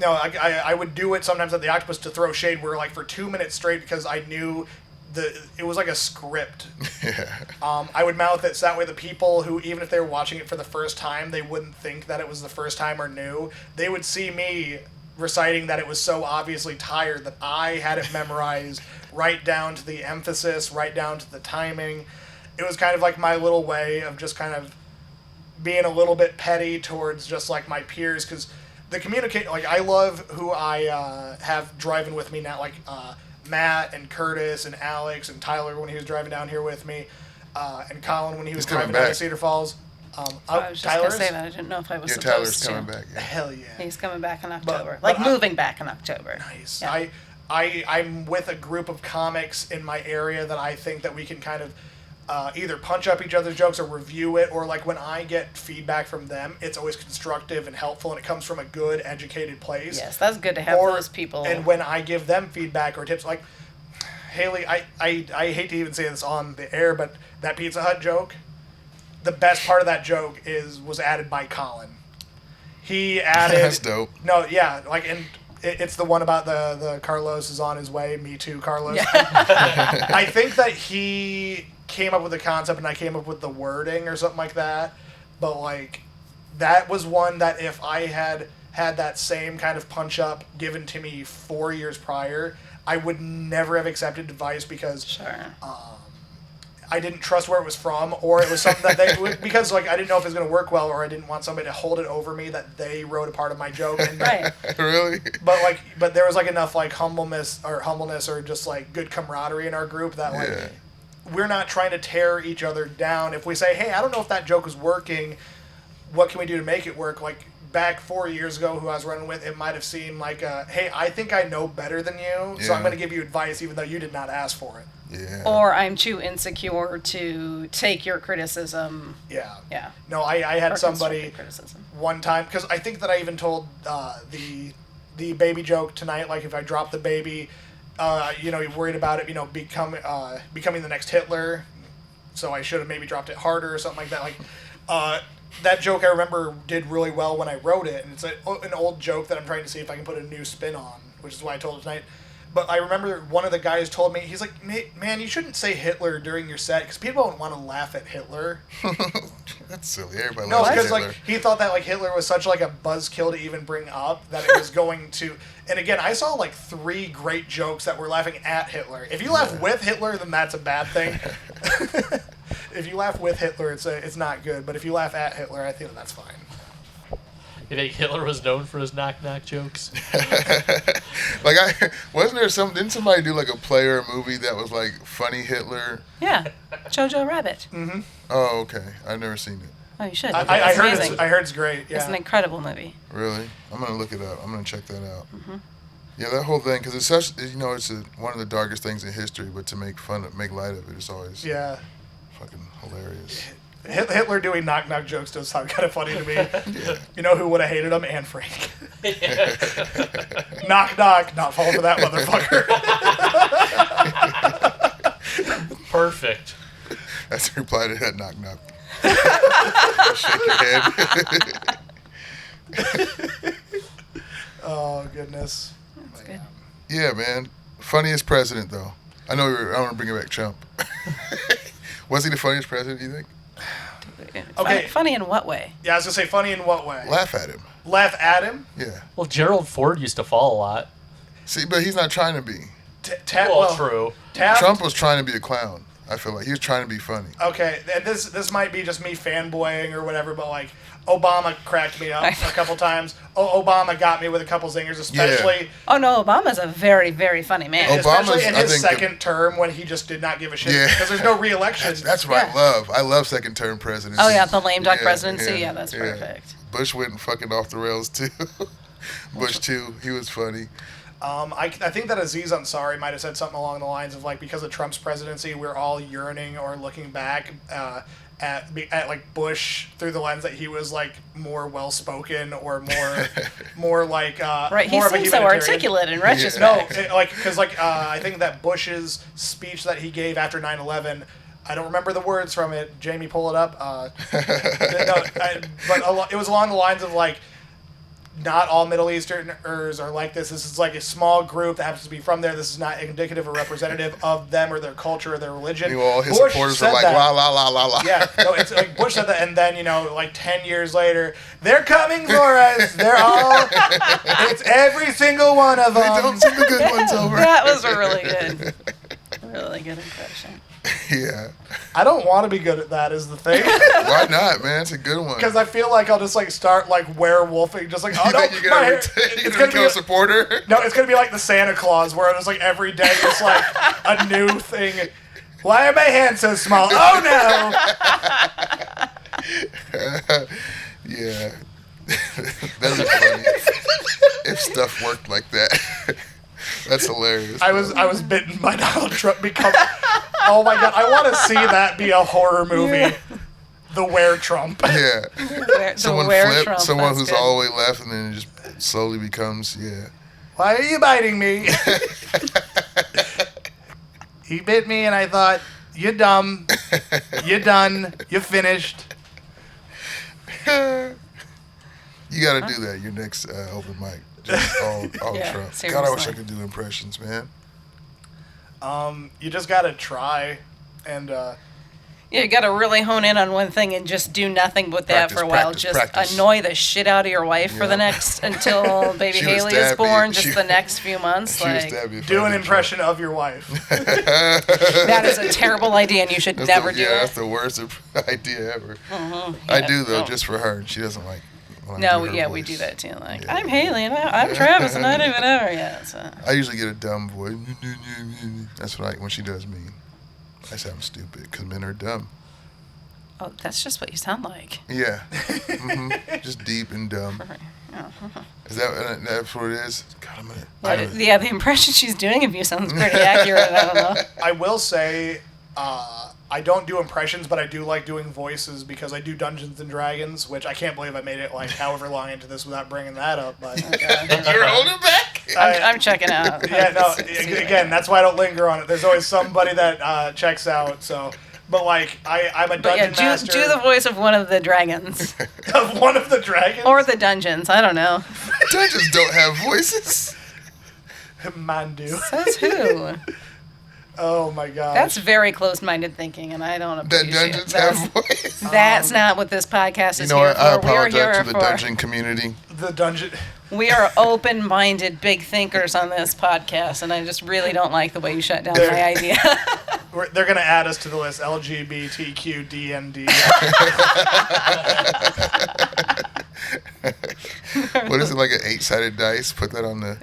No, I would do it sometimes at the Octopus to throw shade where like for 2 minutes straight because I knew it was like a script. Yeah. I would mouth it so that way the people who, even if they were watching it for the first time, they wouldn't think that it was the first time or new. They would see me reciting that it was so obviously tired that I had it memorized right down to the emphasis, right down to the timing. It was kind of like my little way of just kind of being a little bit petty towards just like my peers because the communicate, like I love who I have driving with me now, like Matt and Curtis and Alex and Tyler when he was driving down here with me, and Colin when he was driving down to Cedar Falls. I was just going to say that. I didn't know if I was supposed Tyler's to. coming back. Yeah. Hell yeah. He's coming back in October. But moving back in October. Nice. Yeah. I'm with a group of comics in my area that I think that we can kind of either punch up each other's jokes or review it, or like when I get feedback from them, it's always constructive and helpful, and it comes from a good, educated place. Yes, that's good to have those people. And when I give them feedback or tips, like Haley, I hate to even say this on the air, but that Pizza Hut joke, the best part of that joke was added by Colin. He added. That's dope. No, yeah, like and. It's the one about the Carlos is on his way. Me too, Carlos. Yeah. I think that he came up with the concept and I came up with the wording or something like that. But like, that was one that if I had that same kind of punch up given to me 4 years prior, I would never have accepted advice because Sure. I didn't trust where it was from, or it was something that they because like I didn't know if it was going to work well, or I didn't want somebody to hold it over me that they wrote a part of my joke. And Right. Really? But there was like enough like humbleness or just like good camaraderie in our group that like we're not trying to tear each other down. If we say, hey, I don't know if that joke is working, what can we do to make it work? Like back 4 years ago, who I was running with, it might have seemed like, hey, I think I know better than you, so I'm going to give you advice even though you did not ask for it. Yeah. Or I'm too insecure to take your criticism. Yeah. Yeah. No, I had Or somebody constructive criticism. one time, because I think that I even told the baby joke tonight, like if I drop the baby, you're worried about it, becoming the next Hitler, so I should have maybe dropped it harder or something like that. Like, that joke I remember did really well when I wrote it, and it's an old joke that I'm trying to see if I can put a new spin on, which is why I told it tonight. But I remember one of the guys told me, he's like, man, you shouldn't say Hitler during your set because people don't want to laugh at Hitler. That's silly. Everybody No, loves because Hitler. like he thought that like Hitler was such like a buzzkill to even bring up that it was going to. And again, I saw like 3 great jokes that were laughing at Hitler. If you laugh with Hitler, then that's a bad thing. If you laugh with Hitler, it's not good. But if you laugh at Hitler, I think that's fine. You think Hitler was known for his knock-knock jokes? Like, didn't somebody do like a play or a movie that was like funny Hitler? Yeah. Jojo Rabbit. Mm-hmm. Oh, okay. I've never seen it. Oh, you should. I It's heard amazing. I heard it's great. Yeah. It's an incredible movie. Really? I'm gonna look it up. I'm gonna check that out. Mm-hmm. Yeah, that whole thing, because it's such, it's one of the darkest things in history. But to make light of it is always fucking hilarious. Hitler doing knock-knock jokes does sound kind of funny to me. Yeah. You know who would have hated him? Anne Frank. Knock, knock. Not falling for that motherfucker. Perfect. That's the reply to that knock knock. Shake your head. Oh, goodness. That's good. Yeah, man. Funniest president, though. I want to bring it back, Trump. Was he the funniest president, do you think? Okay. Funny in what way? Yeah, I was going to say funny in what way? Laugh at him. Laugh at him? Yeah. Well, Gerald Ford used to fall a lot. See, but he's not trying to be. True. Taft? Trump was trying to be a clown. I feel like he was trying to be funny. Okay, and this might be just me fanboying or whatever, but like Obama cracked me up a couple times. Obama got me with a couple zingers, especially. Yeah. Oh no, Obama's a very, very funny man. Especially in I his think second term when he just did not give a shit Yeah. because there's no re-election. That's what I love. I love second term presidents. Oh yeah, the lame duck presidency. Yeah, that's yeah. perfect. Bush went fucking off the rails too. Bush too. He was funny. I think that Aziz Ansari might have said something along the lines of like, because of Trump's presidency, we're all yearning or looking back at like Bush through the lens that he was like more well spoken or more like right. He more of a seems so humanitarian. articulate in No, retrospect. because I think that Bush's speech that he gave after 9/11, I don't remember the words from it. Jamie, pull it up. It was along the lines of like, not all Middle Easterners are like this. This is like a small group that happens to be from there. This is not indicative or representative of them or their culture or their religion. Meanwhile, his Bush supporters said were like, that. la, la, la, la, la. Yeah, no, it's like Bush said that, and then, like 10 years later, they're coming for us. They're all, it's every single one of They them. don't send the good ones over. That was a really good impression. Yeah. I don't want to be good at that, is the thing. Why not, man? It's a good one. Because I feel like I'll just like start like werewolfing, just like, oh You no, think you're my gonna, hair. it's gonna become a supporter? No, it's gonna be like the Santa Claus, where it's like every day it's like a new thing. Why are my hands so small? Oh no! Yeah. That'd be funny. If stuff worked like that. That's hilarious. I was bitten by Donald Trump. Oh my god! I want to see that be a horror movie. Yeah. The Were Trump. Yeah. Someone Trump, flipped, someone that's who's good. all the way left, and then it just slowly becomes, yeah. Why are you biting me? He bit me, and I thought, you're dumb. You're done. You're finished. You gotta do that, your next open mic. Just all Yeah, Trump. God, I seriously. wish I could do impressions, man. You just gotta try, and Yeah, you got to really hone in on one thing and just do nothing but that Practice, for a while. practice, Just practice. annoy the shit out of your wife for the Yeah. next until baby She would Haley is stab me. born. She- Just the next few months. She would Like stab me if I do an did impression of your wife. Trump. that is a terrible idea, and you should That's never the, do yeah, it. that's the worst idea ever. Mhm, I yeah. do, though, Oh. just for her, and she doesn't like when I No, do her yeah, we voice. do that too. Like, Yeah. I'm Haley, and I'm Travis, and I do whatever. Yeah, so. I usually get a dumb voice. That's what when she does me. I say I'm stupid, because men are dumb. Oh, that's just what you sound like. Yeah. Just deep and dumb. Is that's what it is? God, I'm gonna. Yeah, the impression she's doing of you sounds pretty accurate. I don't know. I will say, I don't do impressions, but I do like doing voices because I do Dungeons and Dragons, which I can't believe I made it like however long into this without bringing that up. But You're holding back. I'm checking out. yeah, no. See what Again, that's why I don't linger on it. There's always somebody that checks out. So, but like I'm a But yeah, dungeon master do the voice of one of the dragons. of one of the dragons Or the dungeons. I don't know. Dungeons don't have voices. Mandu. Says who? Oh my god. That's very closed-minded thinking, and I don't That appreciate dungeons that. have voices. That's not what this podcast You is know here what? I for. We're here apologize to the for. dungeon community. the dungeon. We are open-minded, big thinkers on this podcast, and I just really don't like the way you shut down my idea. They're gonna add us to the list. LGBTQDND. What is it, like an 8-sided dice? Put that on the.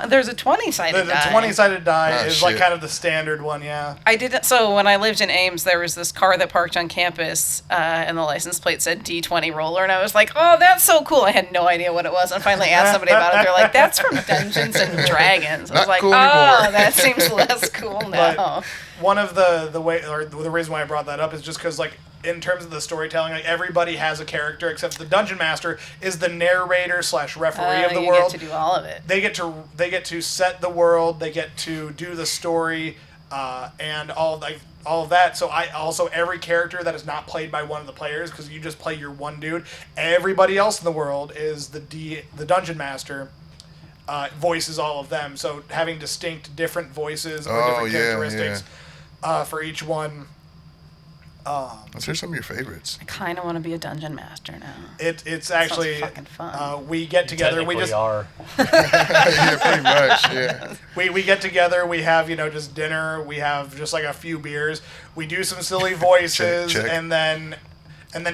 There's a 20-sided The die. 20-sided die Ah, is like shit. kind of the standard one, yeah. I didn't. So when I lived in Ames, there was this car that parked on campus, and the license plate said D20 roller, and I was like, "Oh, that's so cool!" I had no idea what it was, and finally asked somebody about it. They're like, "That's from Dungeons and Dragons." I was Not like, cool "Oh, anymore." that seems less cool now." But one of the way, or the reason why I brought that up is just because, like, in terms of the storytelling, like everybody has a character except the dungeon master is the narrator / referee of the you world. get to do all of it. They get to set the world. They get to do the story, and all of that. So every character that is not played by one of the players, because you just play your one dude. Everybody else in the world is the dungeon master. Voices all of them. So having distinct different voices or different characteristics for each one. Let's hear some of your favorites. I kind of want to be a dungeon master now. It's actually fucking fun. we get together. We just are. Yeah, pretty much. Yeah. we get together. We have just dinner. We have just like a few beers. We do some silly voices, Check. and then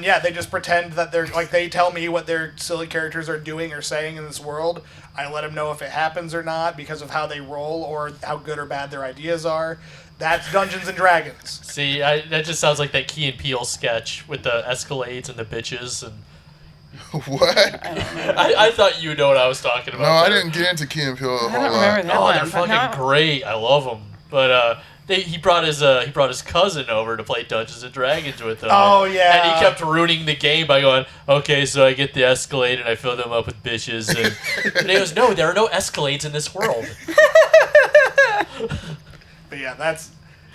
yeah, they just pretend that they're like they tell me what their silly characters are doing or saying in this world. I let them know if it happens or not because of how they roll or how good or bad their ideas are. That's Dungeons and Dragons. See, that just sounds like that Key and Peele sketch with the Escalades and the bitches. And What? I thought you know what I was talking about. No, I there. didn't get into Key and Peele a I whole don't lot. remember that Oh, one. they're but fucking no. great. I love them. But he brought his cousin over to play Dungeons and Dragons with him. Oh, yeah. And he kept ruining the game by going, okay, so I get the Escalade and I fill them up with bitches, and he goes, no, there are no Escalades in this world. But yeah,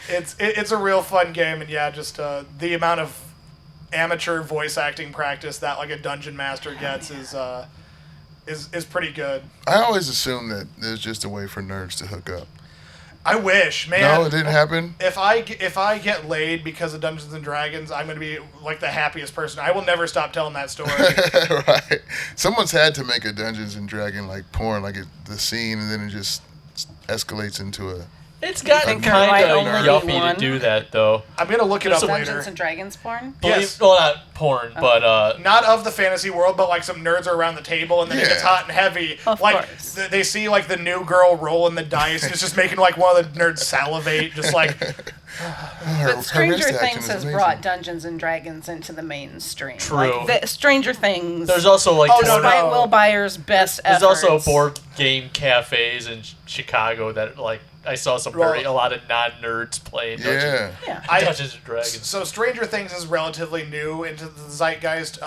it's a real fun game, and yeah, just the amount of amateur voice acting practice that like a dungeon master gets is pretty good. I always assume that there's just a way for nerds to hook up. I wish, man. No, it didn't happen. If I get laid because of Dungeons and Dragons, I'm gonna be like the happiest person. I will never stop telling that story. Right. Someone's had to make a Dungeons and Dragon like porn, like the scene, and then it just escalates into a. It's gotten there might kind only of be yuppie one. to do that, though. I'm gonna look it up Dungeons later. and Dragons porn? Yes. Well, not porn, but Not of the fantasy world, but like some nerds are around the table, and then it gets Yeah. hot and heavy. Of like course. they see like the new girl rolling the dice, and it's just making like one of the nerds salivate, just like. But Stranger Things has brought Dungeons and Dragons into the mainstream. True. Like, Stranger Things, there's also like Oh, no, despite no. Will Byers' best there's efforts. also board game cafes in Chicago that like I saw a lot of non-nerds playing Yeah. Yeah. Dungeons and Dragons. So Stranger Things is relatively new into the zeitgeist.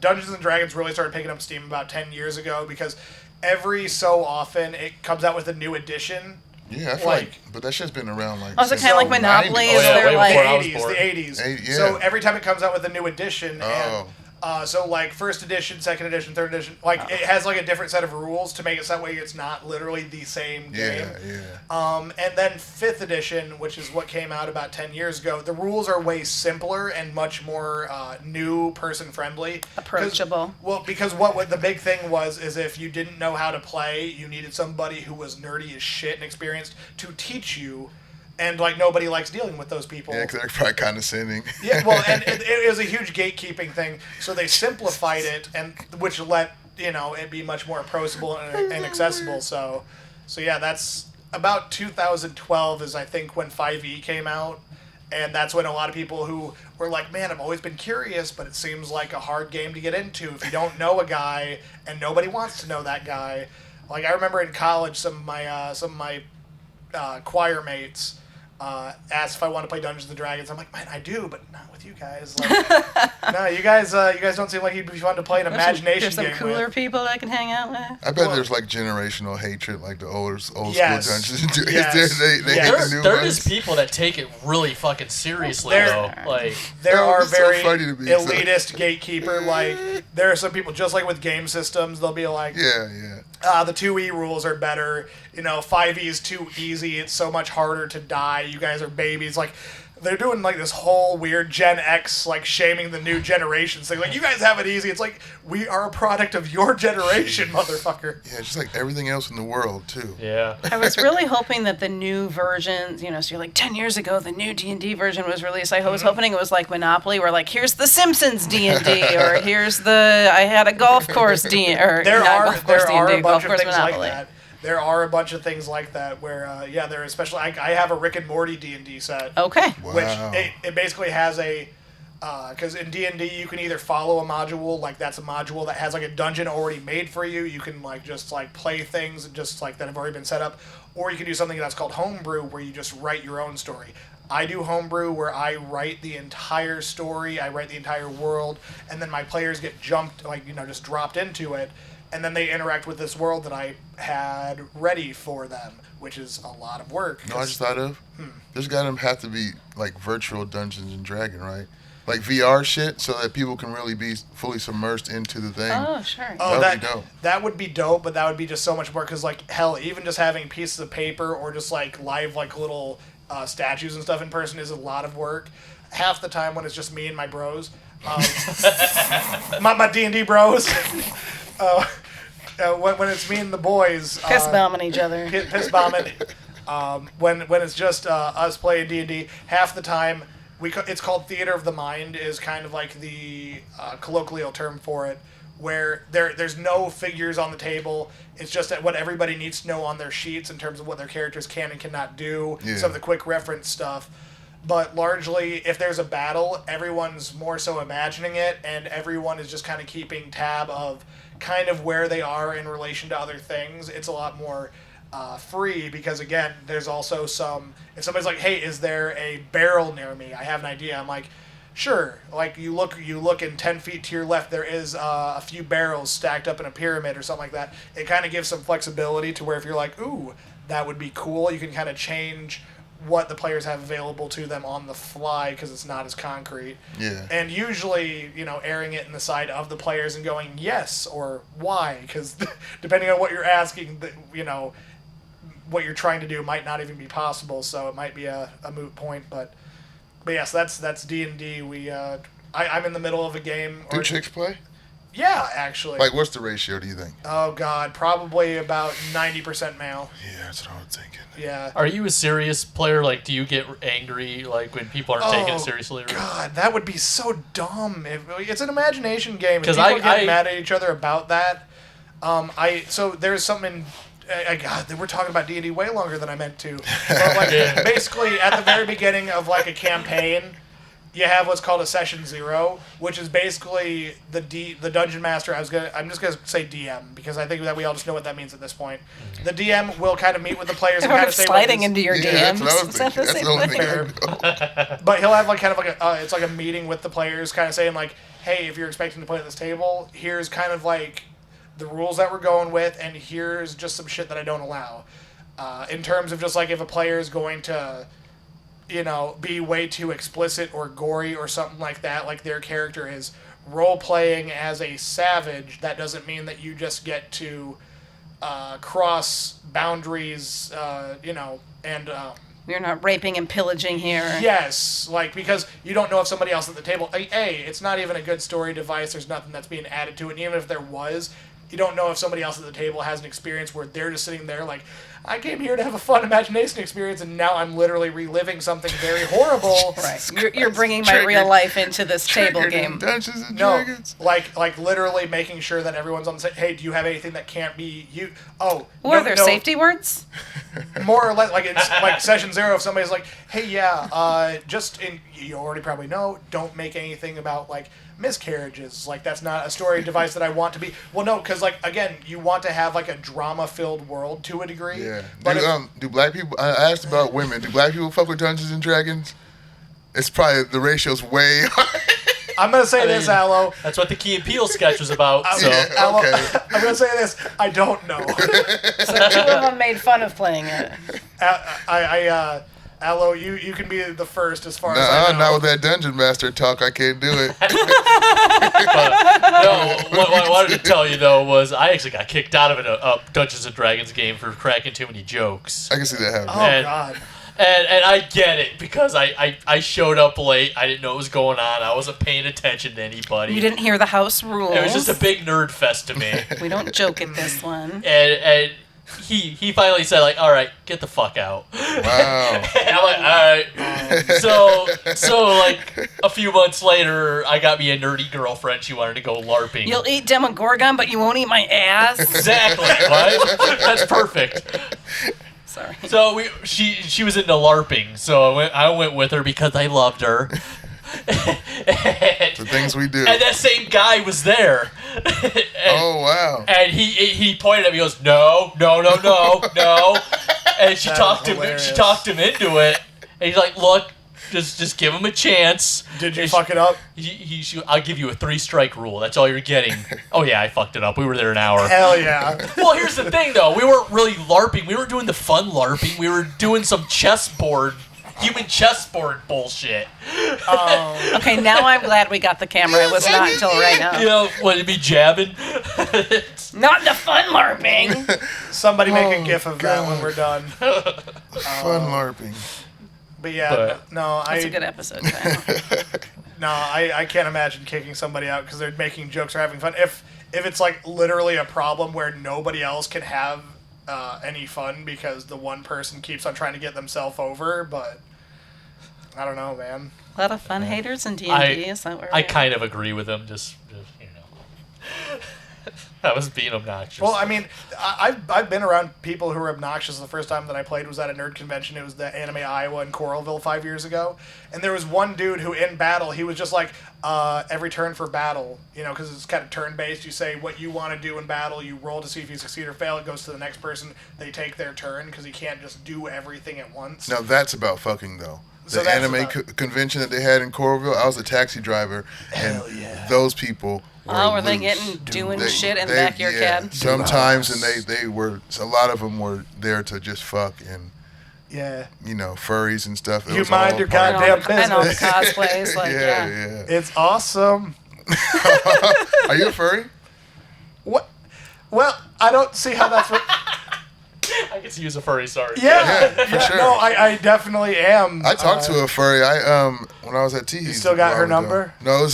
Dungeons and Dragons really started picking up steam about 10 years ago because every so often it comes out with a new edition. Yeah, I feel Like- but that shit's been around like. Also since kind of like the Monopoly. 90s. Is yeah, they're way like, before I was 80s, born. the 80s. Yeah. So every time it comes out with a new edition, Oh. and so like first edition, second edition, third edition, like it has like a different set of rules to make it so that way it's not literally the same game. Yeah. And then 5th edition, which is what came out about 10 years ago, the rules are way simpler and much more new, person-friendly. Approachable. Because what the big thing was is if you didn't know how to play, you needed somebody who was nerdy as shit and experienced to teach you. And, like, nobody likes dealing with those people. Yeah, because they're probably condescending. Yeah, well, and it was a huge gatekeeping thing. So they simplified it, and which let it be much more approachable and accessible. So yeah, that's about 2012 is I think when 5e came out, and that's when a lot of people who were like, "Man, I've always been curious, but it seems like a hard game to get into if you don't know a guy, and nobody wants to know that guy." Like I remember in college, some of my choir mates. Asked if I want to play Dungeons and Dragons. I'm like, man, I do, but not with you guys. Like, no, you guys don't seem like you'd be fun to play an imagination There's some game cooler with. people I can hang out with. I bet there's like generational hatred, like the old Yes. school Dungeons and Dragons. Yes. They Yes. hate the new There ones. is people that take it really fucking seriously, There- though. Like, There Oh, are it's so very funny to me, elitist gatekeeper. Like there are some people just like with game systems, they'll be like, Yeah. the 2E rules are better. 5E is too easy. It's so much harder to die. You guys are babies. Like, they're doing, like, this whole weird Gen X, like, shaming the new generations thing. Like, you guys have it easy. It's like, we are a product of your generation, motherfucker. Yeah, just like everything else in the world, too. yeah. I was really hoping that the new versions, so you're like 10 years ago, the new D&D version was released. I was hoping it was like Monopoly, where like here's the Simpsons D&D, or here's I had a golf course D, or There not are golf course there are D&D, a golf bunch of course things Monopoly. like that. There are a bunch of things like that where, there are especially, I have a Rick and Morty D&D set. Okay. Wow. Which it basically has because in D&D you can either follow a module, like that's a module that has like a dungeon already made for you. You can like just like play things just like that have already been set up, or you can do something that's called homebrew where you just write your own story. I do homebrew where I write the entire story, I write the entire world, and then my players get jumped, like just dropped into it. And then they interact with this world that I had ready for them, which is a lot of work. No, I just thought of. There's gotta have to be like virtual Dungeons and Dragons, right? Like VR shit, so that people can really be fully submersed into the thing. Oh, sure. Oh, That'd be dope. That would be dope, but that would be just so much work. Because, like, hell, even just having pieces of paper or just, like, live, like, little statues and stuff in person is a lot of work. Half the time when it's just me and my bros. My D&D bros. When it's me and the boys. Piss bombing each other. Piss bombing. When it's just us playing D&D, half the time it's called theater of the mind is kind of like the colloquial term for it, where there's no figures on the table. It's just that what everybody needs to know on their sheets in terms of what their characters can and cannot do, some of the quick reference stuff. But largely, if there's a battle, everyone's more so imagining it, and everyone is just kind of keeping tab of kind of where they are in relation to other things. It's a lot more free, because again, there's also some. If somebody's like, "Hey, is there a barrel near me? I have an idea." I'm like, "Sure." Like you look, and 10 feet to your left, there is a few barrels stacked up in a pyramid or something like that. It kind of gives some flexibility to where if you're like, "Ooh, that would be cool," you can kind of change what the players have available to them on the fly because it's not as concrete. Yeah. And usually, airing it in the side of the players and going yes or why, because depending on what you're asking, what you're trying to do might not even be possible. So it might be a moot point. But yes, that's D&D. I'm in the middle of a game. Do chicks play? Yeah, actually. Like, what's the ratio, do you think? Oh, God. Probably about 90% male. Yeah, that's what I was thinking. Yeah. Are you a serious player? Like, do you get angry, like, when people aren't taking it seriously? God, that would be so dumb. It's an imagination game. If 'Cause people I get mad at each other about that. So there's something... God, we're talking about D&D way longer than I meant to. But, basically, at the very beginning of, a campaign... You have what's called a session 0, which is basically the dungeon master. I'm just gonna say DM because I think that we all just know what that means at this point. The DM will kind of meet with the players and kind of say sliding into your DMs. That's what I was thinking. That's the only thing. But he'll have it's like a meeting with the players, kind of saying like, hey, if you're expecting to play at this table, here's kind of like the rules that we're going with, and here's just some shit that I don't allow. In terms of just like if a player is going to be way too explicit or gory or something like that, like their character is role-playing as a savage, that doesn't mean that you just get to cross boundaries, and... You're not raping and pillaging here. Yes, because you don't know if somebody else at the table... it's not even a good story device, there's nothing that's being added to it, and even if there was, you don't know if somebody else at the table has an experience where they're just sitting there like, I came here to have a fun imagination experience, and now I'm literally reliving something very horrible. Right. You're bringing my real life into this table game. Dungeons and Dragons. Like literally making sure that everyone's on the same. Hey, do you have anything that can't be you? Oh, what are there safety words? More or less, like it's like session 0. If somebody's like, hey, you already probably know, don't make anything about like miscarriages. Like that's not a story device that I want to be. Well, no, because like again, you want to have like a drama-filled world to a degree. Yeah. But do black people? I asked about women. Do black people fuck with Dungeons and Dragons? It's probably the ratio's way. I'm gonna say this, Aloe. That's what the Key and Peele sketch was about. Aloe, I'm gonna say this. I don't know. So 2 of them made fun of playing it. Aloe, you can be the first as far as I know. Not with that Dungeon Master talk. I can't do it. But, no, what I wanted to tell you, though, was I actually got kicked out of a Dungeons & Dragons game for cracking too many jokes. I can see that happening. Oh, God. And I get it, because I showed up late. I didn't know what was going on. I wasn't paying attention to anybody. You didn't hear the house rules. It was just a big nerd fest to me. We don't joke at this one. And he finally said, like, all right, get the fuck out. Wow. And I'm like, all right. So like a few months later, I got me a nerdy girlfriend. She wanted to go LARPing. You'll eat Demogorgon, but you won't eat my ass. Exactly, right? That's perfect. Sorry. So she was into LARPing, so I went with her because I loved her. The things we do. And that same guy was there. Oh, wow. And he pointed at me. He goes, no. And she talked him into it. And he's like, look, just give him a chance. Did you fuck it up? I'll give you a 3-strike rule. That's all you're getting. Oh yeah, I fucked it up. We were there an hour. Hell yeah. Well, here's the thing though. We weren't really LARPing. We were doing the fun LARPing. We were doing some human chessboard bullshit. Okay, now I'm glad we got the camera. It was not until right now. You know, what, it'd be jabbing? Not the fun LARPing. Somebody make a gif of that when we're done. Fun LARPing. But yeah, no, That's a good episode. No, I can't imagine kicking somebody out because they're making jokes or having fun. If it's like literally a problem where nobody else can have any fun because the one person keeps on trying to get themselves over, but I don't know, man. A lot of fun haters in D&D. Is that where I kind of agree with them. Just you know. I was being obnoxious. Well, I mean, I've been around people who were obnoxious. The first time that I played was at a nerd convention. It was the Anime Iowa in Coralville 5 years ago. And there was one dude who, in battle, he was just like, every turn for battle, because it's kind of turn-based. You say what you want to do in battle. You roll to see if you succeed or fail. It goes to the next person. They take their turn because you can't just do everything at once. Now, that's about fucking, though. So The anime convention that they had in Coralville, I was a taxi driver, and those people were they loose. doing shit in the back of your cab? Sometimes, and they were, a lot of them were there to just fuck and, furries and stuff. You mind your goddamn business. And all the cosplays, yeah. It's awesome. Are you a furry? What? Well, I don't see how that's... I get to use a furry, sorry. Yeah, for sure. No, I definitely am. I talked to a furry. When I was at Tee's. You still got her number? No.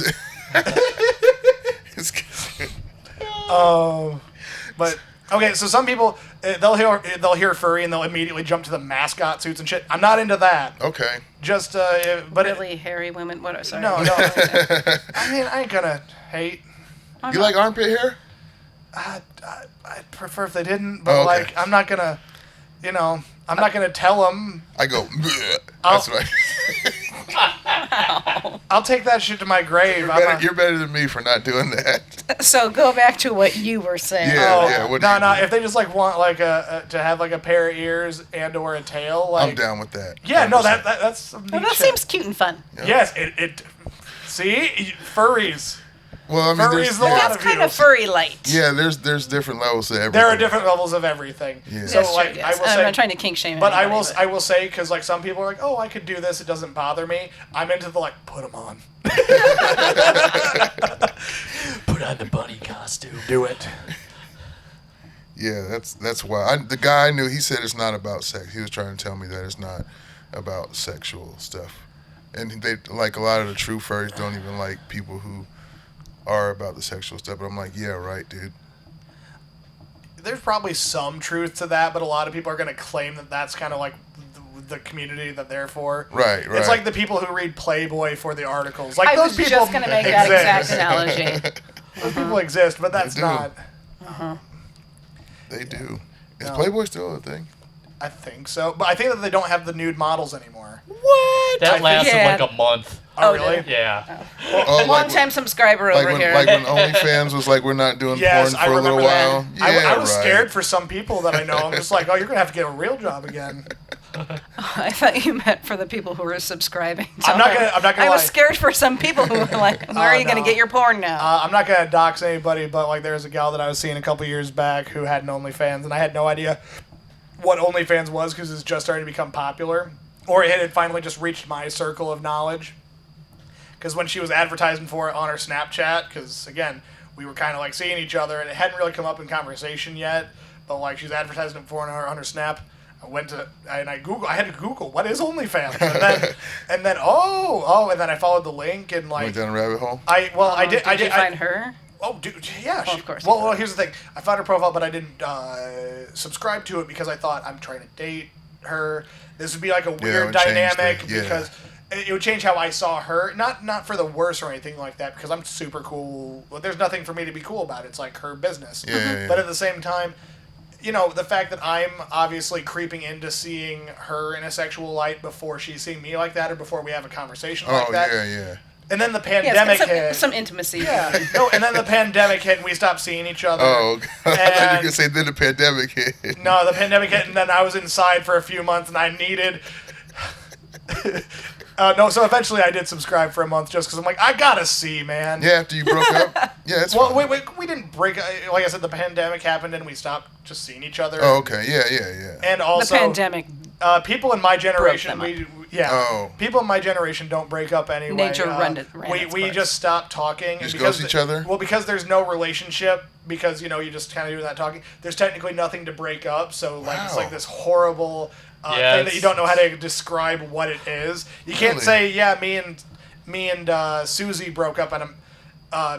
But okay, so some people they'll hear furry and they'll immediately jump to the mascot suits and shit. I'm not into that. Okay. Just but really hairy women. What? Sorry. No. I mean, I ain't gonna hate. You like armpit hair? I'd prefer if they didn't, but I'm not gonna, I'm not gonna tell them. I go. Bleh. That's right. I'll take that shit to my grave. You're better than me for not doing that. So go back to what you were saying. Yeah. No. If they just want to have a pair of ears and or a tail, I'm down with that. Yeah, 100%. No, that's some neat that shit. seems cute and fun. Yeah. Yes, it. See, furries. Well, I mean, that's kind of furry light. Yeah, there's different levels to everything. There are different levels of everything. Yeah. So That's true, yes. I will say, I'm not trying to kink shame. But anybody, I will say because some people are like, oh, I could do this. It doesn't bother me. I'm into the put them on. Put on the bunny costume. Do it. Yeah, that's why. The guy I knew, he said it's not about sex. He was trying to tell me that it's not about sexual stuff. And they a lot of the true furries don't even like people who are about the sexual stuff. But I'm like, yeah, right, dude. There's probably some truth to that, but a lot of people are going to claim that that's kind of the community that they're for. Right. It's like the people who read Playboy for the articles. I those was people just going to make that exact analogy. Those people exist, but that's not. They do. Is Playboy still a thing? I think so, but I think that they don't have the nude models anymore. What? That lasted a month. Oh, really? Yeah. Long-time subscriber over here. Like when OnlyFans was we're not doing porn for a little while. I was scared for some people that I know. I'm just like, oh, you're going to have to get a real job again. I thought you meant for the people who were subscribing. I'm not gonna I was scared for some people who were like, where are you going to get your porn now? I'm not going to dox anybody, but there's a gal that I was seeing a couple years back who had an OnlyFans, and I had no idea what OnlyFans was because it's just starting to become popular. Or it had finally just reached my circle of knowledge. Because when she was advertising for it on her Snapchat, because, again, we were kind of seeing each other, and it hadn't really come up in conversation yet, but she was advertising it for on her Snap. I had to Google, what is OnlyFans? And then I followed the link and went down a rabbit hole. Did you find her? Oh, dude, yeah. Of course. Well, here's the thing. I found her profile, but I didn't subscribe to it because I thought I'm trying to date her. This would be a weird dynamic because it would change how I saw her. Not for the worse or anything like that, because I'm super cool. Well, there's nothing for me to be cool about. It's her business. Yeah. But at the same time, the fact that I'm obviously creeping into seeing her in a sexual light before she's seeing me like that, or before we have a conversation like that. Oh, yeah. And then the pandemic hit. Some intimacy. Yeah. No, and then the pandemic hit and we stopped seeing each other. Oh, I thought you were going to say then the pandemic hit. No, the pandemic hit and then I was inside for a few months and I needed... so eventually I did subscribe for a month just because I'm I gotta see, man. Yeah, after you broke up? Yeah, it's fine. Wait, we didn't break up. Like I said, the pandemic happened and we stopped just seeing each other. Oh, okay. Yeah. And also... The pandemic... people in my generation, people in my generation don't break up anyway. Nature ran we just stop talking. Just ghost each other? Well, because there's no relationship, because, you just kind of do that talking, there's technically nothing to break up, so, it's this horrible thing that you don't know how to describe what it is. You can't say, me and Susie broke up, and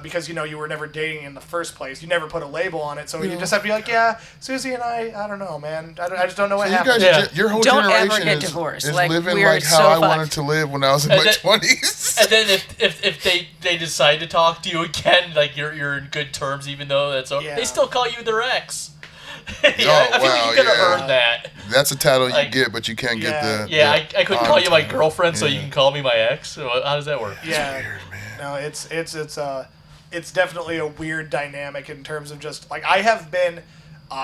because you were never dating in the first place. You never put a label on it, so you just have to be like, yeah, Susie and I don't know, man. I just don't know what happened. Your whole Don't generation ever get divorced. is Like, living we are like how so I fucked. wanted to live when I was in my 20s. And then if they decide to talk to you again, like you're in good terms, even though that's okay. Yeah. They still call you their ex. I feel wow, like you could have earned that. That's a title you Like, get, but you can't get the. Yeah, I couldn't call you my title. girlfriend, so you Yeah. can call me my ex. So how does that work? Yeah, Weird, man. no, it's definitely a weird dynamic in terms of just like I have been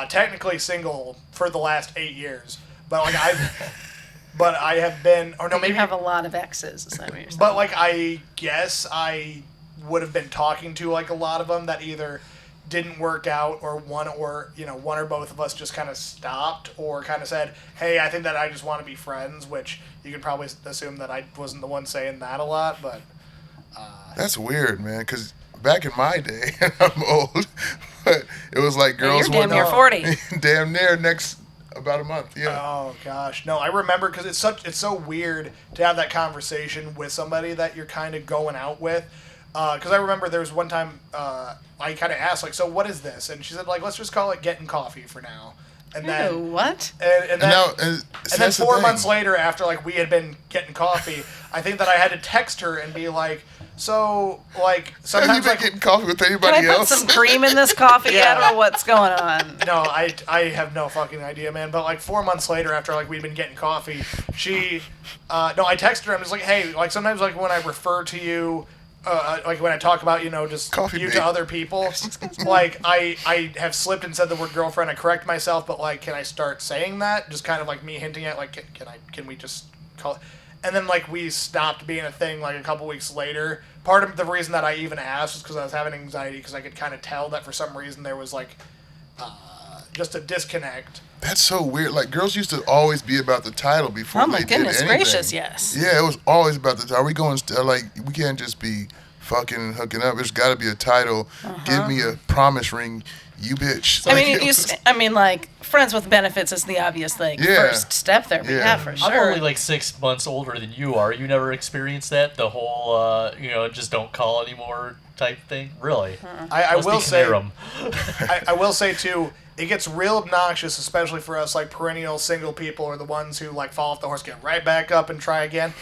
technically single for the last 8 years, but like I have been, or no, You maybe have a lot of exes. Is that what you're saying? But like I guess I would have been talking to like a lot of them that either didn't work out or one or both of us just kind of stopped or kind of said, hey, I think that I just want to be friends, which you could probably assume that I wasn't the one saying that a lot, but That's weird, man, because back in my day, and I'm old, but it was like girls You're damn near would 40. damn near next about a month, yeah. oh gosh, no, I remember because it's so weird to have that conversation with somebody that you're kind of going out with. Because I remember there was one time I kind of asked, like, so what is this? And she said, like, let's just call it getting coffee for now. And then, Ew, what? And then, now, and then 4 months later, after like we had been getting coffee, I think that I had to text her and be like, so like Have you sometimes been like getting coffee with Can anybody I put else? some cream in this coffee? Yeah. I don't know what's going on. no, I have no fucking idea, man. But like 4 months later, after like we'd been getting coffee, she I texted her. I'm just like, hey, like sometimes like when I refer to you. Like when I talk about just Coffee you mate. to other people, like I have slipped and said the word girlfriend. I correct myself, but like, can I start saying that? Just kind of like me hinting at like, can we just call it? And then like we stopped being a thing like a couple weeks later. Part of the reason that I even asked was because I was having anxiety because I could kind of tell that for some reason there was like just a disconnect. That's so weird. Like, girls used to always be about the title before Oh they my did goodness anything. gracious, yes. Yeah, it was always about the title. Are we going, like, we can't just be fucking and hooking up. There's got to be a title. Give me a promise ring, you bitch. I Like, mean, it was- like friends with benefits is the obvious like Yeah. first step there. But Yeah. yeah, for I'm sure. only like 6 months older than you are. You never experienced that? The whole, just don't call anymore type thing? Really? I Must will be say, Canarum. I will say too, it gets real obnoxious, especially for us like perennial single people or the ones who like fall off the horse, get right back up and try again.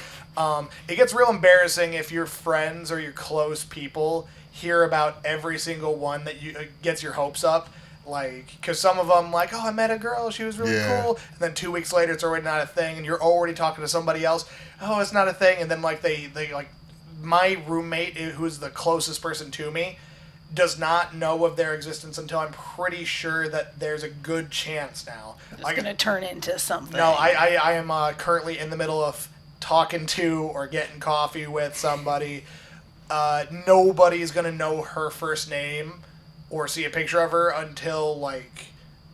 It gets real embarrassing if your friends or your close people hear about every single one that you gets your hopes up. Like, because some of them, like, oh, I met a girl, she was really Yeah. cool. And then 2 weeks later, it's already not a thing, and you're already talking to somebody else. Oh, it's not a thing. And then, like, they like, my roommate, who's the closest person to me, does not know of their existence until I'm pretty sure that there's a good chance now. It's Like, gonna turn into something. no, I am currently in the middle of talking to or getting coffee with somebody. Nobody's gonna know her first name or see a picture of her until like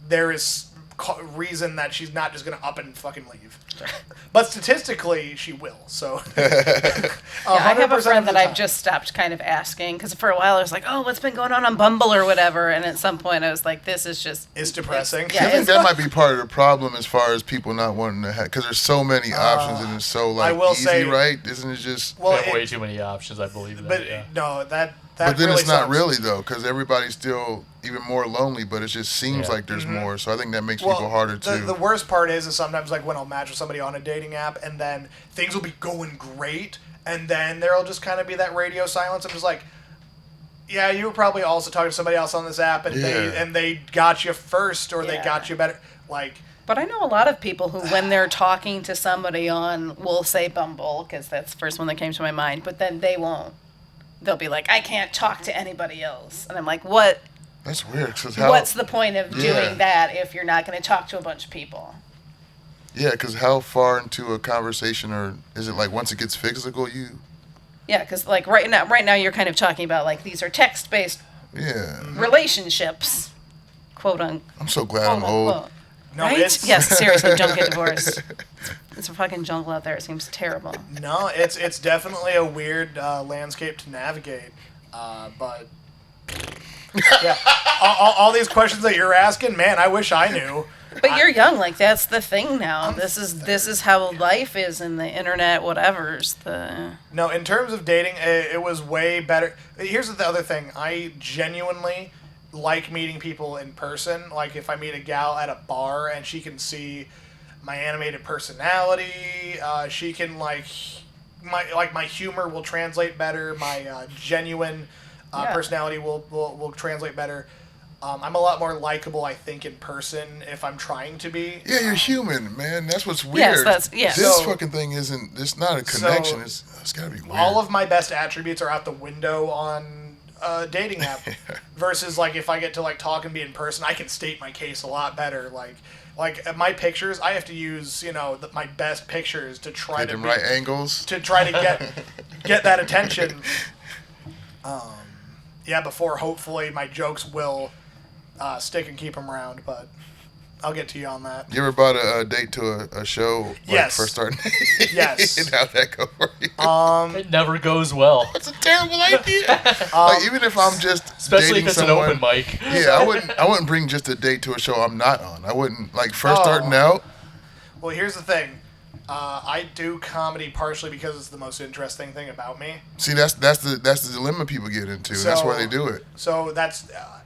there is reason that she's not just gonna up and fucking leave. But statistically, she will. So, Yeah, I have a 100% friend of the that I've time. just stopped kind of asking because for a while I was like, oh, what's been going on Bumble or whatever, and at some point I was like, this is just It's depressing. Yeah, I think it's- that might be part of the problem as far as people not wanting to have, because there's so many options and it's so like I will easy, say- right? Isn't it just? Well, We have way it, too many options, I believe in that, but yeah. no, that But then really it's not sucks. really though, because everybody's still even more lonely. But it just seems Yeah. like there's more. So I think that makes Well, people harder the, too. the worst part is sometimes like when I'll match with somebody on a dating app and then things will be going great and then there'll just kind of be that radio silence. I'm just like, yeah, you were probably also talking to somebody else on this app and Yeah. they got you first or they Yeah. got you better. Like, But I know a lot of people who, when they're talking to somebody on, we'll say Bumble, because that's the first one that came to my mind, but then they won't. They'll be like, I can't talk to anybody else. And I'm like, That's weird. 'Cause how, what's the point of Yeah. doing that if you're not going to talk to a bunch of people? Yeah, because how far into a conversation, or is it like once it gets physical, you? Yeah, because like right now you're kind of talking about like these are text-based Yeah. relationships, quote unquote. I'm so glad I'm old. no, Right? it's Yes, seriously, don't get divorced. It's a fucking jungle out there. It seems terrible. no, it's definitely a weird landscape to navigate. But yeah, all these questions that you're asking, man, I wish I knew. But you're young, like that's the thing now. This is how life is in the internet, whatever's the. No, in terms of dating, it was way better. Here's the other thing. I genuinely like meeting people in person. Like if I meet a gal at a bar and she can see my animated personality, she can my humor will translate better. My genuine personality will translate better. I'm a lot more likable, I think, in person if I'm trying to be. Yeah, you're human, man. That's what's weird. Yes. This fucking thing isn't. It's not a connection. It's gotta be weird. All of my best attributes are out the window on a dating app. Versus like if I get to like talk and be in person, I can state my case a lot better. Like my pictures, I have to use my best pictures to try to right angles to try to get that attention. Before hopefully my jokes will stick and keep them around, but I'll get to you on that. You ever bought a date to a show? Yes. First starting. Yes. And how'd that go for you? It never goes well. That's a terrible idea. Like even if I'm just Especially dating if it's someone, an open mic. Yeah, I wouldn't bring just a date to a show I'm not on. I wouldn't starting out. Well, here's the thing. I do comedy partially because it's the most interesting thing about me. See, that's the dilemma people get into. That's why they do it. So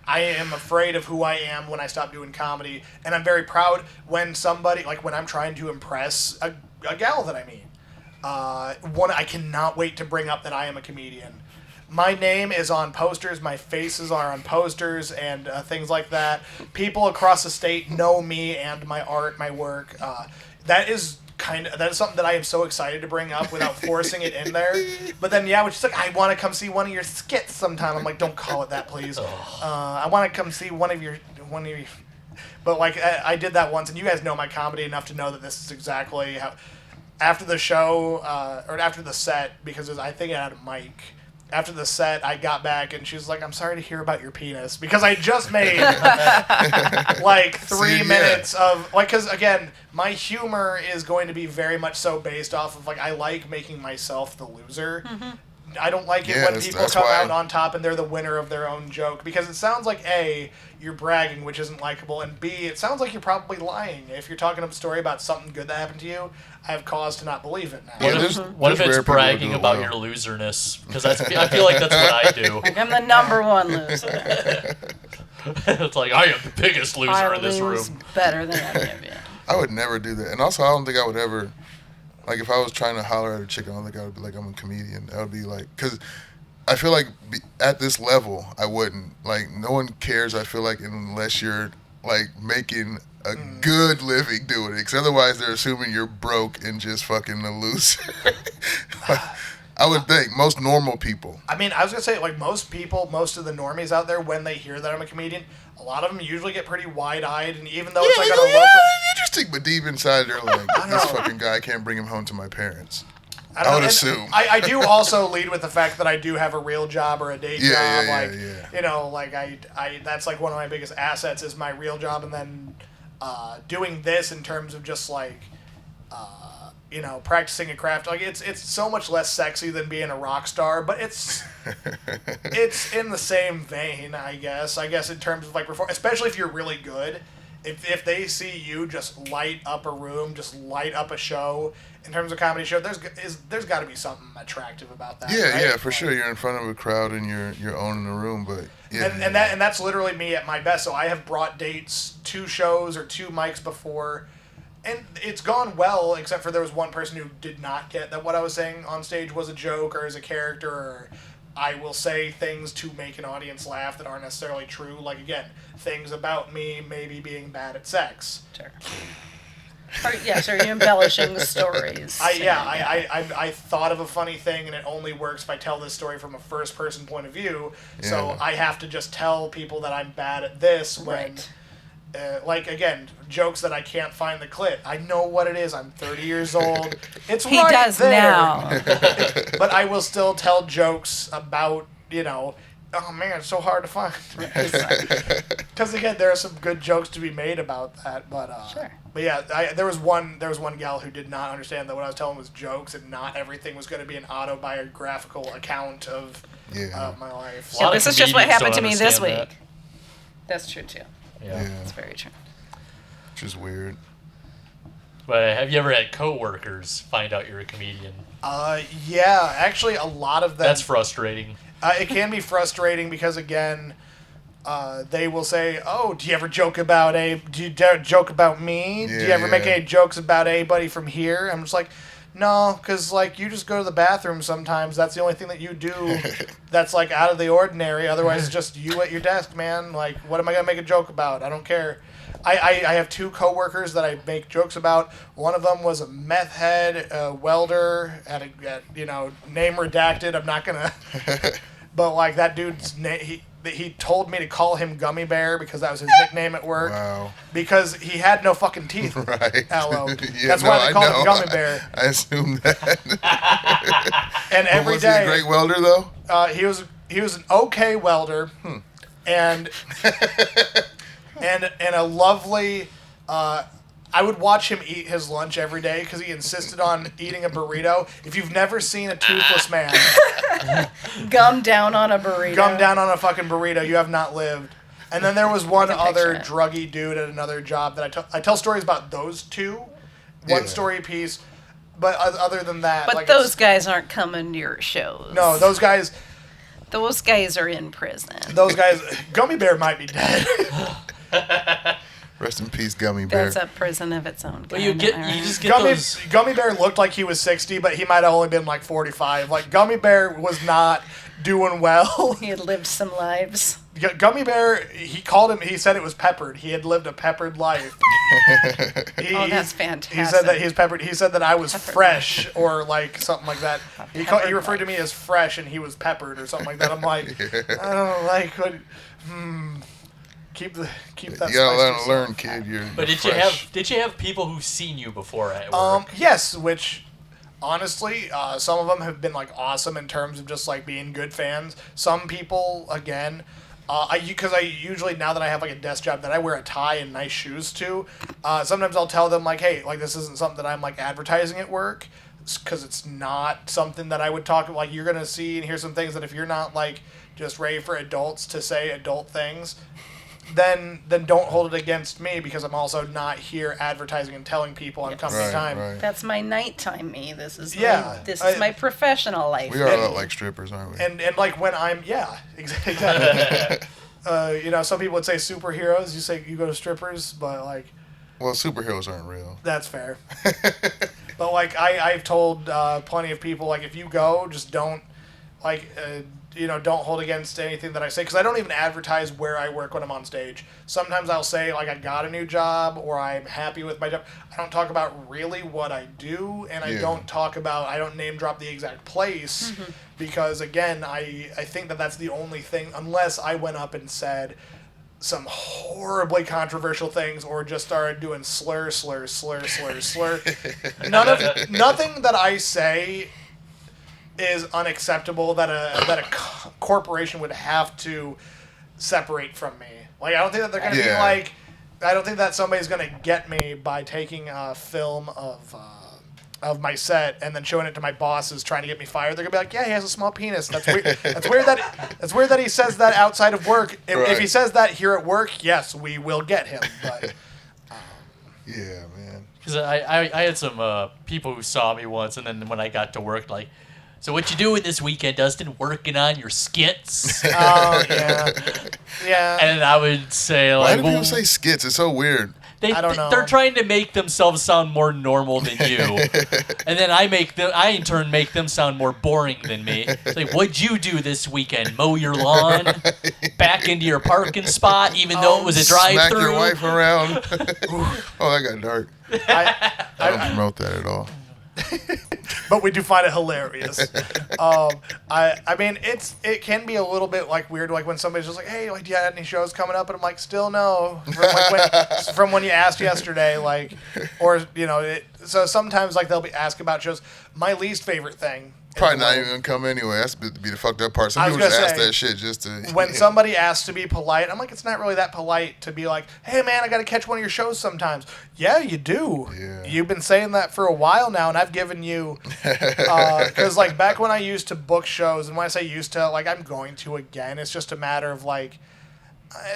I am afraid of who I am when I stop doing comedy, and I'm very proud when somebody when I'm trying to impress a gal that I meet. I cannot wait to bring up that I am a comedian. My name is on posters, my faces are on posters, and things like that. People across the state know me and my art, my work. That is something that I am so excited to bring up without forcing it in there. But then, when she's like, I want to come see one of your skits sometime. I'm like, don't call it that, please. I want to come see one of your. But I did that once, and you guys know my comedy enough to know that this is exactly how. After the show, or after the set, because I think it had a mic. After the set, I got back, and she was like, I'm sorry to hear about your penis. Because I just made, 3 minutes of, because, again, my humor is going to be very much so based off of, I like making myself the loser. Mm-hmm. I don't like it when people come out on top and they're the winner of their own joke. Because it sounds like, A, you're bragging, which isn't likable, and B, it sounds like you're probably lying. If you're talking a story about something good that happened to you, I have cause to not believe it now. What if it's bragging about your loserness? Because I feel like that's what I do. I'm the number one loser. It's like, I am the biggest loser in this room. Better than any of you. I would never do that. And also, I don't think I would ever, if I was trying to holler at a chick, I don't think I would be like, I'm a comedian. That would be because I feel like at this level, I wouldn't. No one cares, I feel like, unless you're, making a good living doing it. Because otherwise, they're assuming you're broke and just fucking a loser. I would think. Most normal people. I mean, I was going to say, most people, most of the normies out there, when they hear that I'm a comedian, a lot of them usually get pretty wide-eyed, and even though it's on a local... interesting, but deep inside, they're like, this fucking guy, I can't bring him home to my parents. I would assume. I do also lead with the fact that I do have a real job or a day job. That's one of my biggest assets is my real job, and then doing this in terms of just practicing a craft. It's so much less sexy than being a rock star, but it's in the same vein, I guess. In terms of especially if you're really good. If they see you just light up a room, just light up a show, in terms of comedy show, there's got to be something attractive about that. Yeah, right? yeah, for sure. You're in front of a crowd and you're owning the room, but yeah. And that's literally me at my best. So I have brought dates to shows or to mics before, and it's gone well, except for there was one person who did not get that what I was saying on stage was a joke or as a character, or I will say things to make an audience laugh that aren't necessarily true. Again, things about me maybe being bad at sex. Sure. Are you embellishing the stories? I thought of a funny thing, and it only works if I tell this story from a first-person point of view. Yeah. So I have to just tell people that I'm bad at this when... Right. Again, jokes that I can't find the clip. I know what it is. I'm 30 years old. It's he right does there. Now. But I will still tell jokes about, oh man, it's so hard to find. Because again, there are some good jokes to be made about that. But sure. But yeah, there was one gal who did not understand that what I was telling was jokes, and not everything was going to be an autobiographical account of my life. So this is just what happened to me this week. That. That's true too. Yeah. That's very true. which is weird. But have you ever had coworkers find out you're a comedian? Yeah, actually, a lot of them. That's frustrating. It can be frustrating because, again, they will say, "Oh, do you ever joke about Do you joke about me? Yeah, do you ever make any jokes about anybody from here?" I'm just like, no, because like you just go to the bathroom sometimes. That's the only thing that you do that's like out of the ordinary. Otherwise, it's just you at your desk, man. Like, what am I gonna make a joke about? I don't care. I have two coworkers that I make jokes about. One of them was a meth head, welder, at name redacted. I'm not gonna. But like that dude's name, he told me to call him Gummy Bear because that was his nickname at work. Wow. Because he had no fucking teeth. Right. Aloe. Yeah, That's why they called him Gummy Bear. I assumed that. And every was day. he a great welder though? He was an okay welder, and a lovely. I would watch him eat his lunch every day because he insisted on eating a burrito. If you've never seen a toothless man gum down on a burrito, gum down on a fucking burrito, you have not lived. And then there was one other it. druggy dude at another job that I tell stories about those two, one story apiece. But other than that, but like those guys aren't coming to your shows. No, those guys. Those guys are in prison. Those guys. Gummy Bear might be dead. Rest in peace, Gummy Bear. That's a prison of its own. But you just get Gummy, those. Gummy Bear looked like he was 60, but he might have only been like 45. Like, Gummy Bear was not doing well. He had lived some lives. Gummy Bear, he said it was peppered. He had lived a peppered life. That's fantastic. He said that he's peppered. He said that I was fresh or like something like that. He referred to me as fresh and he was peppered or something like that. I'm like, I don't like what. Keep that. You gotta learn, kid. But did you have people who've seen you before at work? Yes, which honestly, some of them have been like awesome in terms of just like being good fans. Some people, again, because I usually, now that I have like a desk job that I wear a tie and nice shoes to, sometimes I'll tell them like, hey, like this isn't something that I'm like advertising at work, because it's not something that I would talk like you're gonna see and hear some things that if you're not like just ready for adults to say adult things, then don't hold it against me, because I'm also not here advertising and telling people on company time. Right. That's my nighttime me. This is my professional life. We are a lot like strippers, aren't we? And like when I'm exactly. Some people would say superheroes. You say you go to strippers, but like. Well, superheroes aren't real. That's fair. But like I've told plenty of people, like if you go, just don't don't hold against anything that I say, because I don't even advertise where I work when I'm on stage. Sometimes I'll say like I got a new job or I'm happy with my job. I don't talk about really what I do, and I don't name drop the exact place, because again I think that's the only thing, unless I went up and said some horribly controversial things or just started doing slur. Nothing that I say is unacceptable that a corporation would have to separate from me. Like, I don't think that they're going to be like, I don't think that somebody's going to get me by taking a film of my set and then showing it to my bosses trying to get me fired. They're going to be like, yeah, he has a small penis. That's weird. That's weird that he says that outside of work. If he says that here at work, yes, we will get him. But yeah, man. Because I had some people who saw me once, and then when I got to work, like, so what you doing this weekend, Dustin? Working on your skits? Oh, yeah. Yeah. And I would say, like, why do people say skits? It's so weird. I don't know. They're trying to make themselves sound more normal than you. And then I in turn make them sound more boring than me. It's like, what'd you do this weekend? Mow your lawn? Back into your parking spot, even though it was a drive-through? Smack your wife around? Oh, that got dark. I don't promote that at all. But we do find it hilarious. I mean, it can be a little bit like weird, like when somebody's just like, "Hey, like, do you have any shows coming up?" And I'm like, "Still no." From when you asked yesterday, like, or so sometimes like they'll be asked about shows. My least favorite thing. Probably not even gonna come anyway. That's be the fucked up part. Some people just ask that shit just to. When somebody asks to be polite, I'm like, it's not really that polite to be like, "Hey man, I gotta catch one of your shows sometimes." Yeah, you do. Yeah. You've been saying that for a while now, and I've given you, because like back when I used to book shows, and when I say used to, like I'm going to again. It's just a matter of like,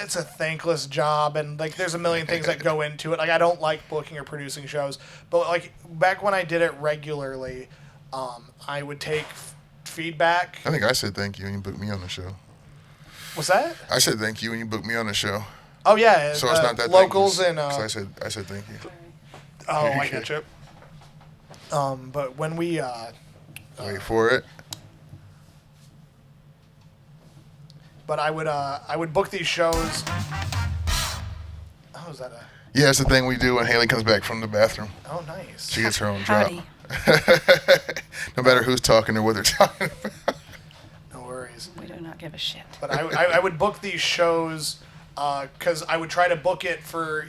it's a thankless job, and like there's a million things that go into it. Like I don't like booking or producing shows, but like back when I did it regularly, I would take feedback. I think I said thank you when you booked me on the show. What's that? I said thank you when you booked me on the show. Oh yeah, So it's not that locals thank you. and. So I said thank you. Oh, I get you. But when we wait for it. But I would book these shows. Oh, is that a? Yeah, it's the thing we do when Haley comes back from the bathroom. Oh, nice. She gets her own drop. Howdy. No matter who's talking or what they're talking about. No worries. We do not give a shit. But I would book these shows because I would try to book it for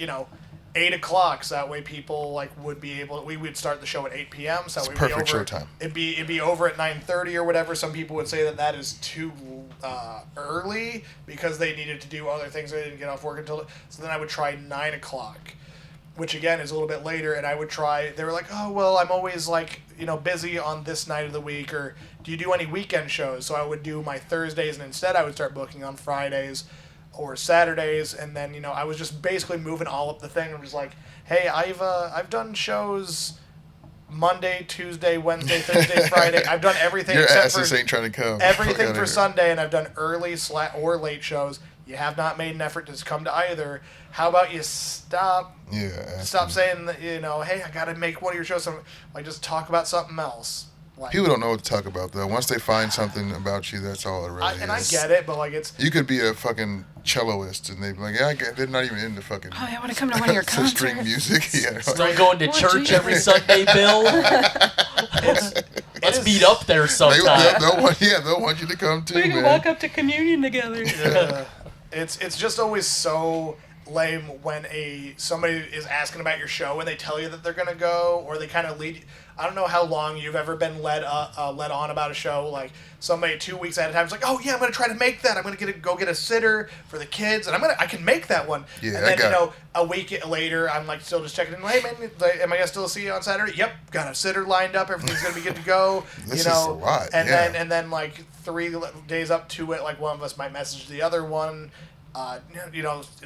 8 o'clock, so that way people like would be able. We would start the show at 8 p.m. So It's we'd perfect be over, showtime. It'd be over at 9:30 or whatever. Some people would say that is too early because they needed to do other things. They didn't get off work until. So then I would try 9 o'clock, which again is a little bit later. And I would try. They were like, oh well, I'm always like busy on this night of the week, or do you do any weekend shows? So I would do my Thursdays, and instead I would start booking on Fridays or Saturdays, and then I was just basically moving all up the thing. I'm just like, hey, I've done shows Monday, Tuesday, Wednesday, Thursday, Friday. I've done everything Your except asses for ain't trying to come. everything Fuck for outta Sunday, and I've done early or late shows. You have not made an effort to come to either. How about you stop? Yeah. Stop saying that hey, I gotta make one of your shows. Like just talk about something else. Like, People don't know what to talk about though. Once they find something about you, that's all it really is. and I get it, but like it's. You could be a fucking celloist, and they'd be like, "Yeah, I get." They're not even into fucking. Oh, I want to come to one of your to concerts. string music. Yeah. Still going to What, church Jesus? every Sunday, Bill? Let's meet up there sometime. They'll want you to come too, We can man. walk up to communion together. It's just always so lame when somebody is asking about your show and they tell you that they're gonna go, or they kind of lead. I don't know how long you've ever been led on about a show. Like somebody 2 weeks at a time is like, oh yeah, I'm gonna try to make that. I'm gonna go get a sitter for the kids, and I can make that one. Yeah, and then a week later, I'm like still just checking in. Hey man, am I gonna still see you on Saturday? Yep, got a sitter lined up. Everything's gonna be good to go. This is a lot. And yeah. then like 3 days up to it, like one of us might message the other one.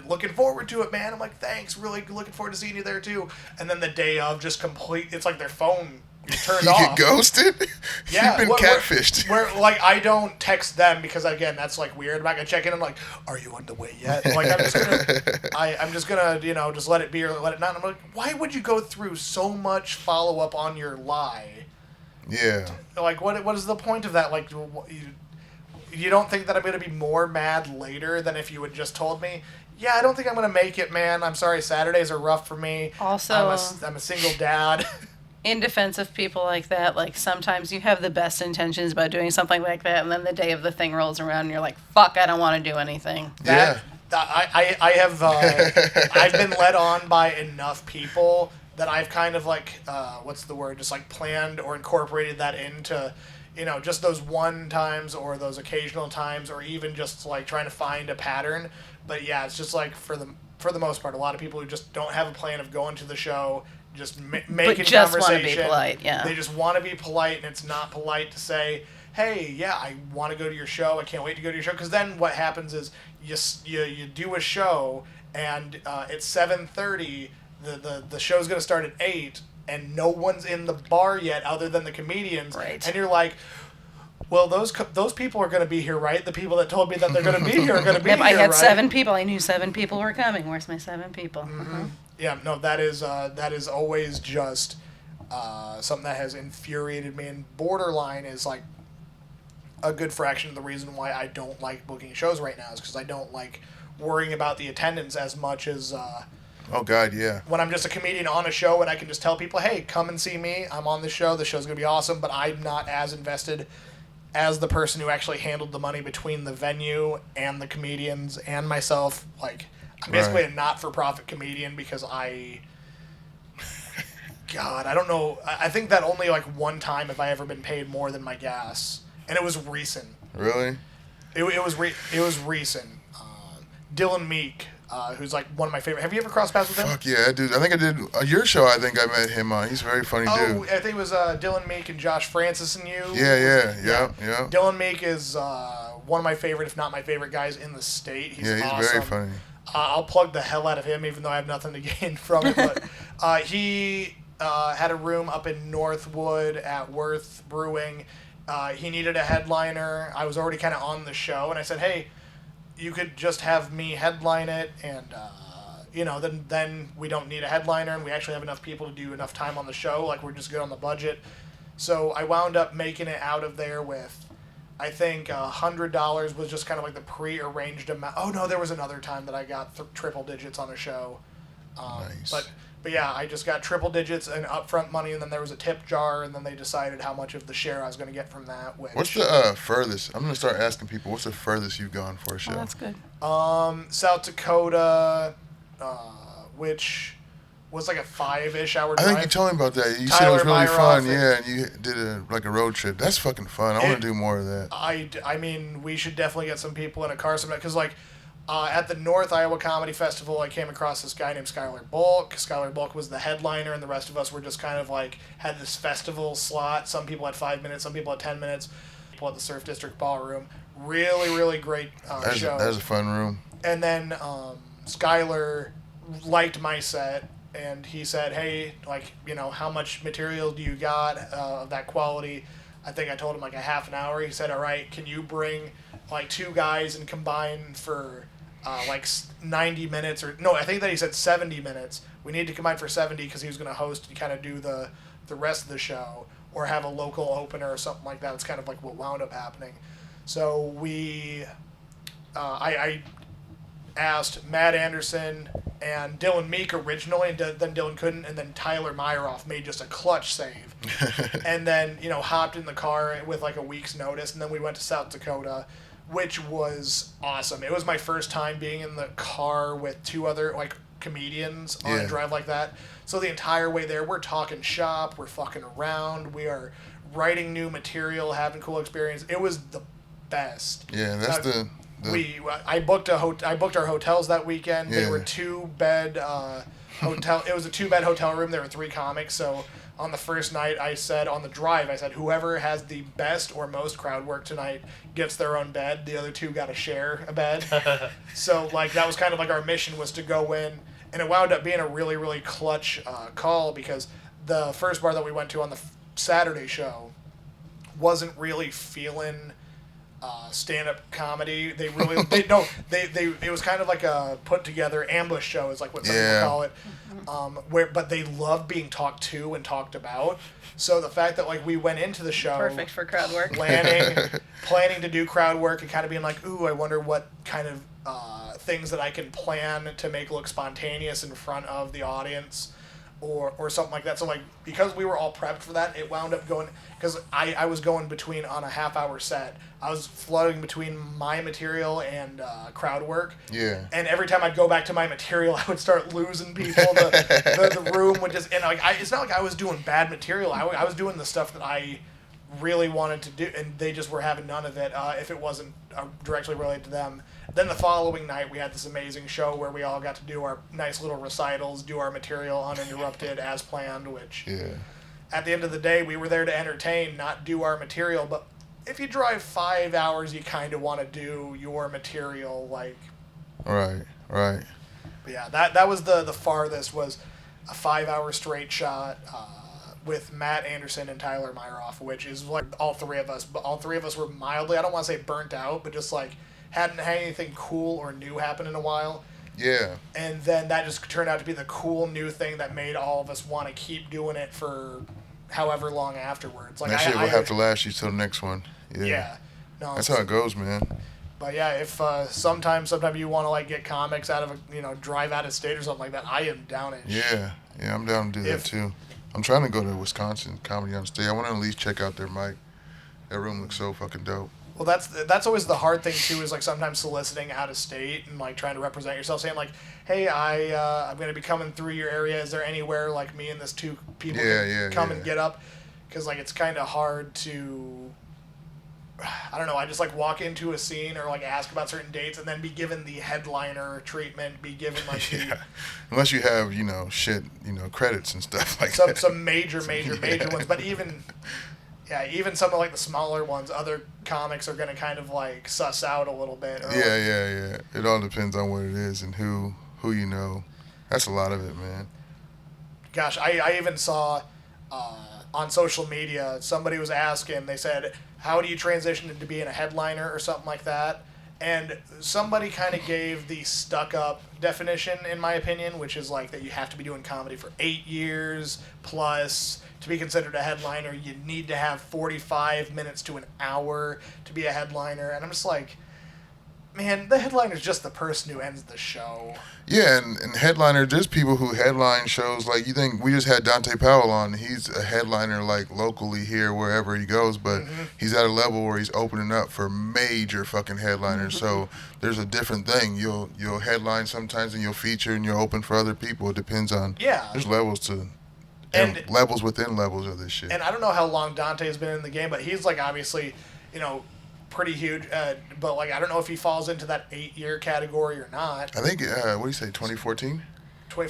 Looking forward to it, man. I'm like, thanks, really looking forward to seeing you there too. And then the day of, just it's like their phone turned You off. get ghosted? Yeah, You've been catfished. Where like I don't text them because again that's like weird. I'm not gonna check in. I'm like, are you on the way yet? Like I'm just gonna just let it be or let it not. And I'm like, why would you go through so much follow up on your lie? Yeah. Like what is the point of that? Like you don't think that I'm going to be more mad later than if you had just told me, yeah, I don't think I'm going to make it, man. I'm sorry, Saturdays are rough for me. Also, I'm a single dad. in defense of people like that, like sometimes you have the best intentions about doing something like that, and then the day of the thing rolls around and you're like, fuck, I don't want to do anything. I have I've been led on by enough people that I've kind of like just like planned or incorporated that into just those one times or those occasional times, or even just like trying to find a pattern. But yeah, it's just like for the most part, a lot of people who just don't have a plan of going to the show, just making just conversation. want to be polite, yeah. They just want to be polite, and it's not polite to say, hey, yeah, I want to go to your show. I can't wait to go to your show. Because then what happens is you do a show, and it's 7:30. The show's going to start at 8, and no one's in the bar yet other than the comedians. Right. And you're like, well, those people are going to be here, right? The people that told me that they're going to be here are going to be Yep, here, I had right? 7 people. I knew 7 people were coming. Where's my 7 people? Mm-hmm. Yeah, no, that is always just something that has infuriated me, and borderline is like a good fraction of the reason why I don't like booking shows right now is because I don't like worrying about the attendance as much as Oh God, yeah. when I'm just a comedian on a show and I can just tell people, hey, come and see me. I'm on the show. The show's going to be awesome, but I'm not as invested as the person who actually handled the money between the venue and the comedians and myself. Like, I'm basically a not-for-profit comedian because God, I don't know. I think that only like one time have I ever been paid more than my gas, and it was recent. Really? It was recent. Dylan Meek, who's like one of my favorite. Have you ever crossed paths with him? Fuck yeah, dude. I think I did your show. I think I met him on. He's a very funny dude. I think it was Dylan Meek and Josh Francis and you. Yeah. Dylan Meek is one of my favorite, if not my favorite guys in the state. He's awesome. Very funny. I'll plug the hell out of him, even though I have nothing to gain from it. But he had a room up in Northwood at Worth Brewing. He needed a headliner. I was already kind of on the show, and I said, hey, you could just have me headline it, and then we don't need a headliner, and we actually have enough people to do enough time on the show. Like, we're just good on the budget. So I wound up making it out of there with, I think, $100 was just kind of like the pre-arranged amount. Oh, no, there was another time that I got triple digits on a show. Nice. But yeah, I just got triple digits and upfront money, and then there was a tip jar, and then they decided how much of the share I was going to get from that. What's the furthest? I'm going to start asking people, what's the furthest you've gone for a show? Oh, that's good. South Dakota, which was like a 5-ish hour drive. I think you told me about that. You said it Tyler was really Myroff fun. Yeah, and you did a road trip. That's fucking fun. I want to do more of that. I mean, we should definitely get some people in a car sometime, because at the North Iowa Comedy Festival, I came across this guy named Skylar Bulk. Skylar Bulk was the headliner, and the rest of us were just kind of like, had this festival slot. Some people had 5 minutes, some people had 10 minutes. People at the Surf District Ballroom. Really, really great show. That was a fun room. And then Skylar liked my set, and he said, hey, how much material do you got of that quality? I think I told him like a half an hour. He said, all right, can you bring like 2 guys and combine for 90 minutes, or no, I think that he said 70 minutes. We need to combine for 70 because he was going to host and kind of do the rest of the show, or have a local opener or something like that. It's kind of like what wound up happening. So I asked Matt Anderson and Dylan Meek originally, and then Dylan couldn't, and then Tyler Myroff made just a clutch save. And then, hopped in the car with like a week's notice, and then we went to South Dakota, which was awesome. It was my first time being in the car with 2 other comedians on a drive like that. So the entire way there, we're talking shop, we're fucking around, we are writing new material, having cool experience. It was the best. Yeah, that's I booked our hotels that weekend. Yeah. They were 2-bed hotel. It was a 2-bed hotel room. There were 3 comics. So on the first night, on the drive, I said, whoever has the best or most crowd work tonight gets their own bed. The other 2 got to share a bed. So that was kind of like our mission, was to go in, and it wound up being a really, really clutch call, because the first bar that we went to on the Saturday show wasn't really feeling stand-up comedy. They really it was kind of like a put together ambush show, is like what some people call it. But they loved being talked to and talked about. So the fact that we went into the show Perfect for crowd work. planning to do crowd work, and kind of being like, ooh, I wonder what kind of things that I can plan to make look spontaneous in front of the audience, or something like that. So because we were all prepped for that, it wound up going, because I was going between, on a half-hour set, I was flooding between my material and crowd work. Yeah. And every time I'd go back to my material, I would start losing people. The room would just, and it's not like I was doing bad material. I was doing the stuff that I really wanted to do, and they just were having none of it if it wasn't directly related to them. Then the following night, we had this amazing show where we all got to do our nice little recitals, do our material uninterrupted as planned, which at the end of the day, we were there to entertain, not do our material. But if you drive 5 hours, you kind of want to do your material, Right. But yeah, that was the farthest, was a 5-hour straight shot with Matt Anderson and Tyler Myroff, which is all 3 of us. But all 3 of us were mildly, I don't want to say burnt out, but just hadn't had anything cool or new happen in a while. Yeah. And then that just turned out to be the cool new thing that made all of us want to keep doing it for however long afterwards. That shit will have to last you till the next one. Yeah. No, that's how it goes, man. But yeah, if sometime you want to get comics out of drive out of state or something like that, I am down it. Yeah, I'm down to do that too. I'm trying to go to Wisconsin Comedy on State. I want to at least check out their mic. That room looks so fucking dope. Well, that's always the hard thing too, is sometimes soliciting out of state and trying to represent yourself, saying hey, I'm going to be coming through your area. Is there anywhere me and this 2 people can come and get up? Because it's kind of hard to, I don't know. I just walk into a scene or ask about certain dates and then be given the headliner treatment, be given unless you have credits and stuff some major ones. But even Yeah, even some of like the smaller ones, other comics are gonna kind of like suss out a little bit. Or Yeah. It all depends on what it is and who you know. That's a lot of it, man. Gosh, I even saw on social media somebody was asking. They said, "How do you transition into being a headliner or something like that?" And somebody kind of gave the stuck-up definition, in my opinion, which is like that you have to be doing comedy for 8 years plus to be considered a headliner. You need to have 45 minutes to an hour to be a headliner. And I'm just like, man, the headliner's just the person who ends the show. Yeah, and headliner, there's people who headline shows. Like, you think we just had Dante Powell on. He's a headliner, like, locally here, wherever he goes. But he's at a level where he's opening up for major fucking headliners. So there's a different thing. You'll headline sometimes and you'll feature and you'll open for other people. It depends on. Yeah. There's levels to. And levels within levels of this shit. And I don't know how long Dante's been in the game, but he's, like, obviously, you know, pretty huge, but like I don't know if he falls into that 8-year category or not. I think what do you say, 2014?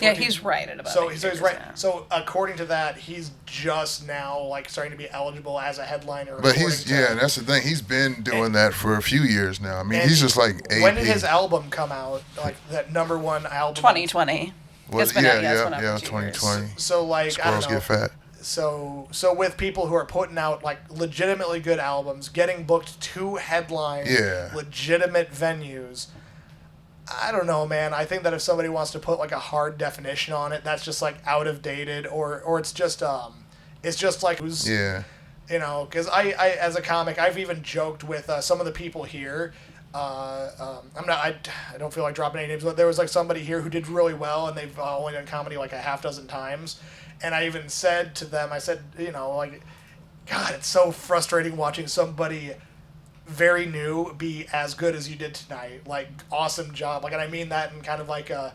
Yeah, he's right at about. So he's right. Yeah. So according to that, he's just now like starting to be eligible as a headliner. But and that's the thing. He's been doing that for a few years now. I mean, he's just like AP. When did his album come out? Like that #1 album. 2020. It's been 2020. So like Squirrels I don't know. get fat. So with people who are putting out like legitimately good albums, getting booked to headline legitimate venues, I don't know, man. I think that if somebody wants to put like a hard definition on it, that's just like out of dated, or it's just like who's you know, because I as a comic, I've even joked with some of the people here. I don't feel like dropping any names, but there was like somebody here who did really well, and they've only done comedy like a half dozen times. And I even said to them, I said, you know, like, God, it's so frustrating watching somebody very new be as good as you did tonight. Like, awesome job. Like, and I mean that in kind of like a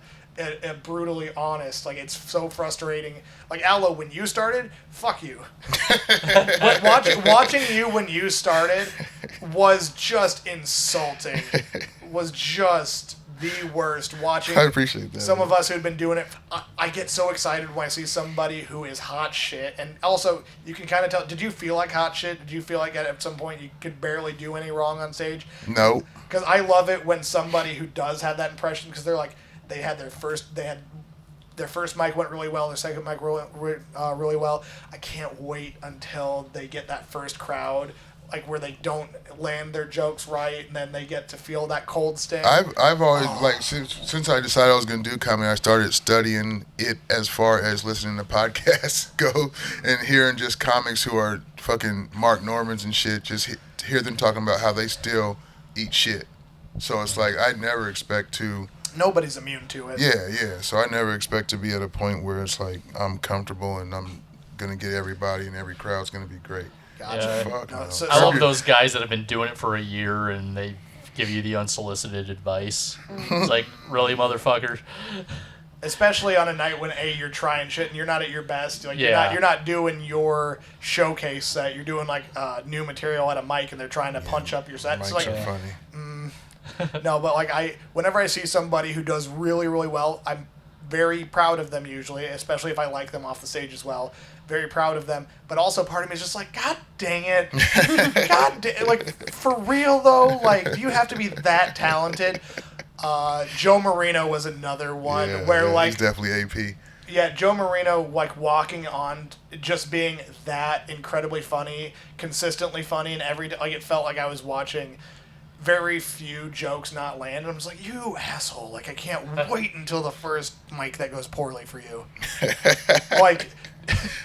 brutally honest. Like, it's so frustrating. Like, Aloe, when you started, fuck you. Like, watching you when you started was just insulting. Was just the worst. Watching I appreciate that. Some of us who've been doing it, I get so excited when I see somebody who is hot shit. And also, you can kind of tell, did you feel like hot shit? Did you feel like at some point you could barely do any wrong on stage? No. Because I love it when somebody who does have that impression, because they're like, they had their first mic went really well, their second mic really well. I can't wait until they get that first crowd, like where they don't land their jokes right, and then they get to feel that cold sting. I've always like since I decided I was gonna do comedy, I started studying it as far as listening to podcasts go and hearing just comics who are fucking Mark Normans and shit. Just hear them talking about how they still eat shit. So it's like I never expect to. Nobody's immune to it. Yeah. So I never expect to be at a point where it's like I'm comfortable and I'm gonna get everybody and every crowd's gonna be great. Gotcha. Yeah. Fuck no. I love those guys that have been doing it for a year and they give you the unsolicited advice. It's like, really, motherfucker? Especially on a night when you're trying shit and you're not at your best. Like you're not doing your showcase set. You're doing like new material at a mic and they're trying to punch up your set. Mics So like, are funny. no, but like whenever I see somebody who does really, really well, I'm very proud of them usually, especially if I like them off the stage as well. Very proud of them, but also part of me is just like, God dang it, like for real though, like do you have to be that talented? Joe Marino was another one where like he's definitely AP. Yeah, Joe Marino like walking on, just being that incredibly funny, consistently funny, and every day, like it felt like I was watching very few jokes not land. And I was like, you asshole! Like I can't wait until the first mic that goes poorly for you. Like.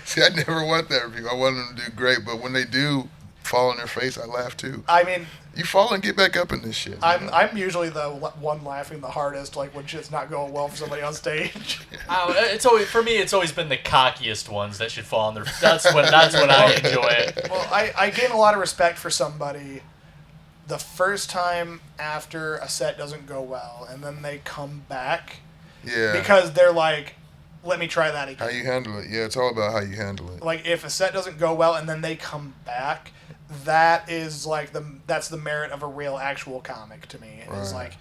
See, I never want that review. I want them to do great, but when they do fall on their face, I laugh too. I mean, you fall and get back up in this shit. I'm usually the one laughing the hardest, like when shit's not going well for somebody on stage. It's always, for me, it's always been the cockiest ones that should fall on their. That's when I enjoy it. Well, I gain a lot of respect for somebody the first time after a set doesn't go well, and then they come back. Yeah. Because they're like, let me try that again. How you handle it. Yeah, it's all about how you handle it. Like, if a set doesn't go well and then they come back, that is, like, that's the merit of a real, actual comic to me. It's like,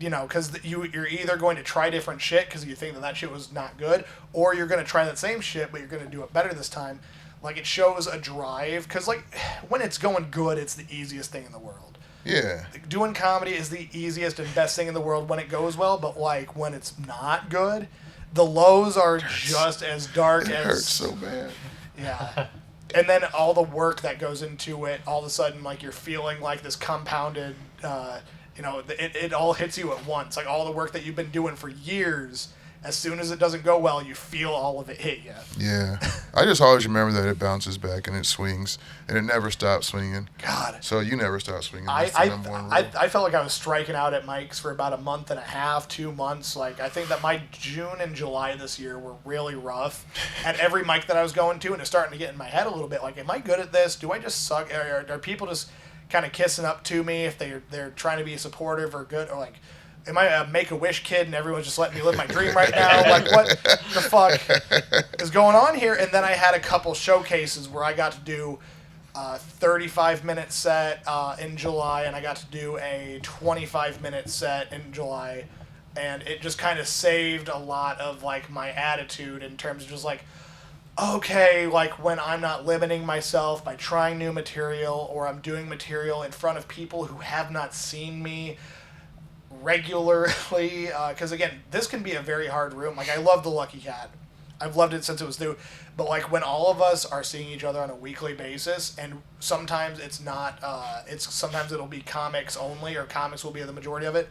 you know, because you're either going to try different shit because you think that shit was not good, or you're going to try that same shit, but you're going to do it better this time. Like, it shows a drive. Because, like, when it's going good, it's the easiest thing in the world. Yeah. Doing comedy is the easiest and best thing in the world when it goes well, but, like, when it's not good, the lows are just as dark as... It hurts so bad. Yeah. And then all the work that goes into it, all of a sudden, like, you're feeling like this compounded, it all hits you at once. Like, all the work that you've been doing for years, as soon as it doesn't go well, you feel all of it hit you. Yeah. I just always remember that it bounces back and it swings, and it never stops swinging. God. So you never stop swinging. I felt like I was striking out at mics for about a month and a half, 2 months. Like, I think that my June and July this year were really rough at every mic that I was going to, and it's starting to get in my head a little bit. Like, am I good at this? Do I just suck? Are people just kind of kissing up to me if they're trying to be supportive or good? Or, like, am I a Make-A-Wish kid and everyone's just letting me live my dream right now? Like, what the fuck is going on here? And then I had a couple showcases where I got to do a 35-minute set in July, and I got to do a 25-minute set in July. And it just kind of saved a lot of, like, my attitude in terms of just, like, okay, like, when I'm not limiting myself by trying new material, or I'm doing material in front of people who have not seen me regularly, because again, this can be a very hard room. Like, I love the Lucky Cat. I've loved it since it was new. But, like, when all of us are seeing each other on a weekly basis, and sometimes it's not, sometimes it'll be comics only, or comics will be the majority of it.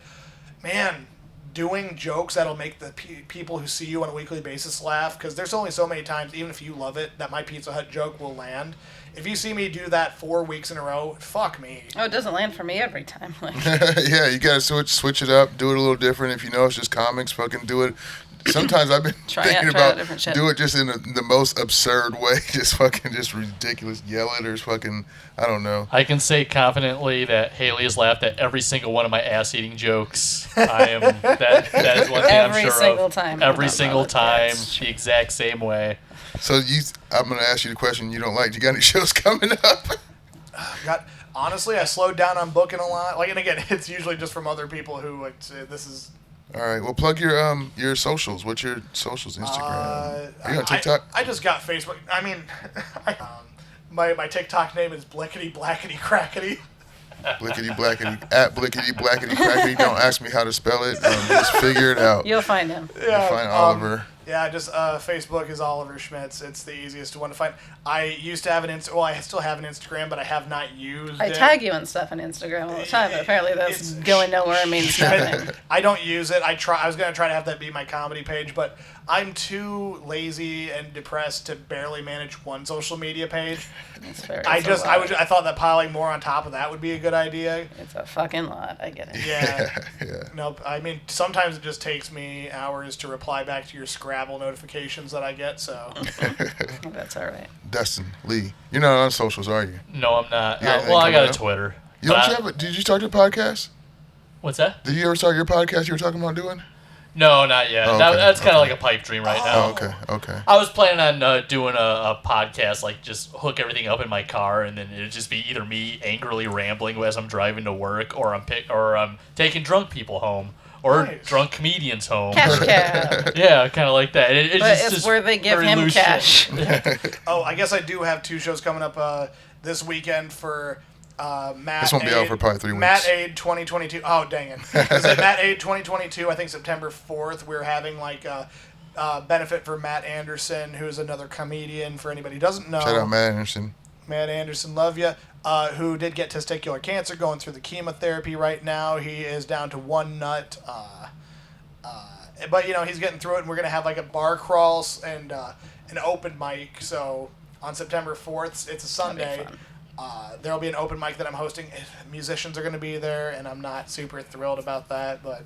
Man, doing jokes that'll make the people who see you on a weekly basis laugh, because there's only so many times, even if you love it, that my Pizza Hut joke will land. If you see me do that 4 weeks in a row, fuck me. Oh, it doesn't land for me every time. Like. Yeah, you gotta switch it up, do it a little different. If you know it's just comics, fucking do it. Sometimes I've been thinking about do it just in the most absurd way, just ridiculous, yell it or fucking, I don't know. I can say confidently that Haley has laughed at every single one of my ass-eating jokes. That is one thing I'm sure of. Every single time, the exact same way. So I'm gonna ask you the question you don't like. You got any shows coming up? Honestly, I slowed down on booking a lot. Like, and again, it's usually just from other people who this is. All right. Well, plug your socials. What's your socials? Instagram. Are you on TikTok? I just got Facebook. I mean, my TikTok name is Blickety Blackety Crackety. Blickety Blackety at Blickety Blackety Crackety. Don't ask me how to spell it. Just figure it out. You'll find him. Yeah, you'll find Oliver. Yeah, just Facebook is Oliver SchmitZ. It's the easiest one to find. I used to have I still have an Instagram, but I have not used it. I tag you and stuff on Instagram all the time, but apparently that's going nowhere and means nothing. I don't use it. I was going to try to have that be my comedy page, but I'm too lazy and depressed to barely manage one social media page. That's fair. I thought that piling more on top of that would be a good idea. It's a fucking lot. I get it. Yeah. Nope. I mean, sometimes it just takes me hours to reply back to your Scrabble notifications that I get, so. That's all right. Dustin, Lee, you're not on socials, are you? No, I'm not. I got a Twitter. Did you start your podcast? What's that? Did you ever start your podcast you were talking about doing? No, not yet. Okay. That's kind of like a pipe dream right now. Okay. I was planning on doing a podcast, like just hook everything up in my car, and then it'd just be either me angrily rambling as I'm driving to work, or I'm taking drunk people home, or drunk comedians home. Cash cab. Yeah, kind of like that. It's where they give him cash. Oh, I guess I do have 2 shows coming up this weekend for Matt. This won't be out for probably 3 weeks. Matt Aid 2022. Oh, dang it. Is it Matt Aid 2022? I think September 4th. We're having like a benefit for Matt Anderson, who's another comedian, for anybody who doesn't know. Shout out Matt Anderson. Matt Anderson, love ya. Who did get testicular cancer, going through the chemotherapy right now. He is down to 1 nut. But, he's getting through it, and we're going to have like a bar crawl and an open mic. So on September 4th, it's a Sunday. There'll be an open mic that I'm hosting. Musicians are going to be there, and I'm not super thrilled about that, but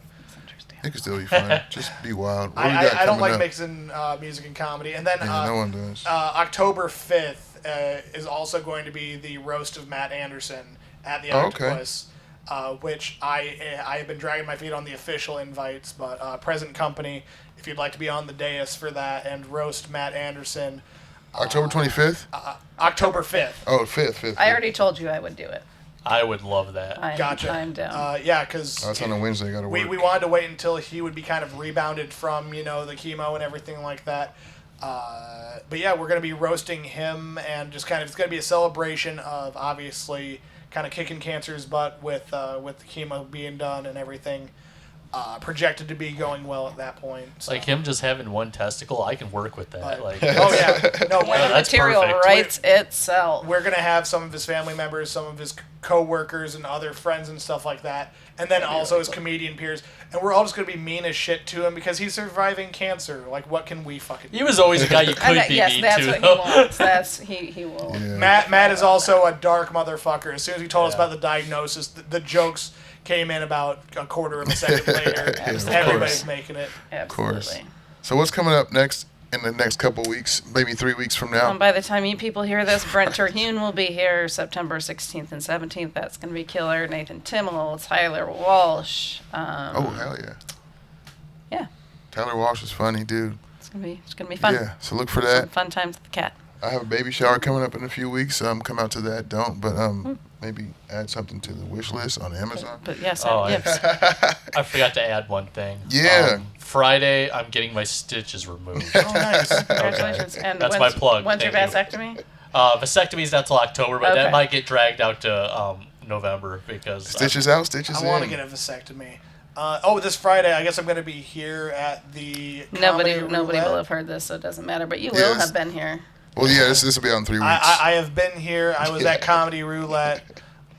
it could still be fun. Just be wild. I don't like mixing music and comedy. And then no one does. October 5th is also going to be the roast of Matt Anderson at the Octopus, which I have been dragging my feet on the official invites, but Present Company, if you'd like to be on the dais for that and roast Matt Anderson. October 25th? October 5th. Oh, 5th. I already told you I would do it. I would love that. Gotcha. I'm down. Yeah, because... that's on a Wednesday. Got to work. We wanted to wait until he would be kind of rebounded from, the chemo and everything like that. But yeah, we're going to be roasting him, and just kind of, it's going to be a celebration of obviously kind of kicking cancer's butt with the chemo being done and everything. Projected to be going well at that point. So. Like him just having one testicle, I can work with that. But, Like, oh yeah, no, Yeah, the that's material perfect. writes itself. we're gonna have some of his family members, some of his co-workers, and other friends and stuff like that, and then also his comedian peers, and we're all just gonna be mean as shit to him because he's surviving cancer. Like, what can we fucking do? he was always a guy you could be yes, mean that's to. what he wants. That's he will. Yeah. Matt is also a dark motherfucker. As soon as he told us Yeah. about the diagnosis, the jokes came in about a quarter of a second later. of Everybody's course. making it. Absolutely. So what's coming up next in the next couple weeks, maybe 3 weeks from now? By the time you people hear this, Brent Terhune will be here September 16th and 17th. That's going to be killer. Nathan Timmel, Tyler Walsh. Oh, hell yeah. Yeah, Tyler Walsh is funny, dude. it's gonna be fun. Yeah, so look for Some that. fun times with the cat. I have a baby shower coming up in a few weeks. Come out to that. Don't, but maybe add something to the wish list on Amazon. But yes, Oh, gifts. I forgot to add one thing. Yeah. Friday, I'm getting my stitches removed. Oh, nice. Congratulations. And That's my plug. When's your Thank you. vasectomy? Vasectomy's not till October, but Okay. that might get dragged out to November because Stitches out, stitches in. I want to get a vasectomy. This Friday, I guess I'm going to be here at the Nobody Comedy will Roulette. have heard this, so it doesn't matter. But you will Yes. have been here. Well, yeah, this will be out in 3 weeks. I have been here. I was at Comedy Roulette.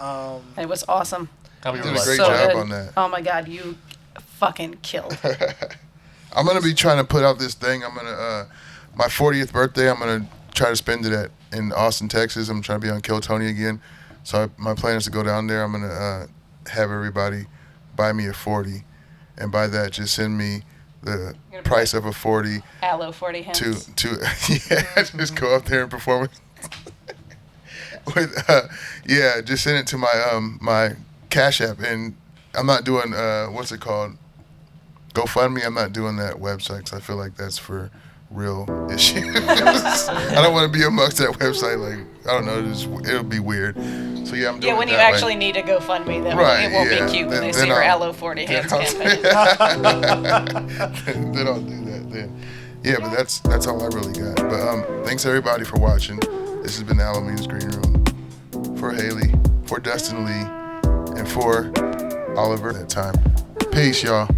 It was awesome. Comedy You did a Roulette. great So job good. on that. Oh my God, you fucking killed. I'm gonna be trying to put out this thing. I'm gonna my 40th birthday. I'm gonna try to spend it in Austin, Texas. I'm trying to be on Kill Tony again. So my plan is to go down there. I'm gonna have everybody buy me a 40, and by that just send me the gonna price of a 40 Aloe 40 hands. to yeah, just go up there and perform it. With just send it to my Cash App, and I'm not doing what's it called, GoFundMe. I'm not doing that website because I feel like that's for real issues. I don't want to be amongst that website. Like, I don't know, it'll be weird. So yeah, I'm doing Yeah, when it you that actually way. need to GoFundMe, then Right, it won't yeah. be cute when Then- they then see your I'll- Aloe 40 hands I'll- campaign. then I'll do that then. Yeah, but that's all I really got. But thanks everybody for watching. This has been the Aloe Means Green Room. For Haley, for Dustin Lee, and for Oliver that time. Peace, y'all.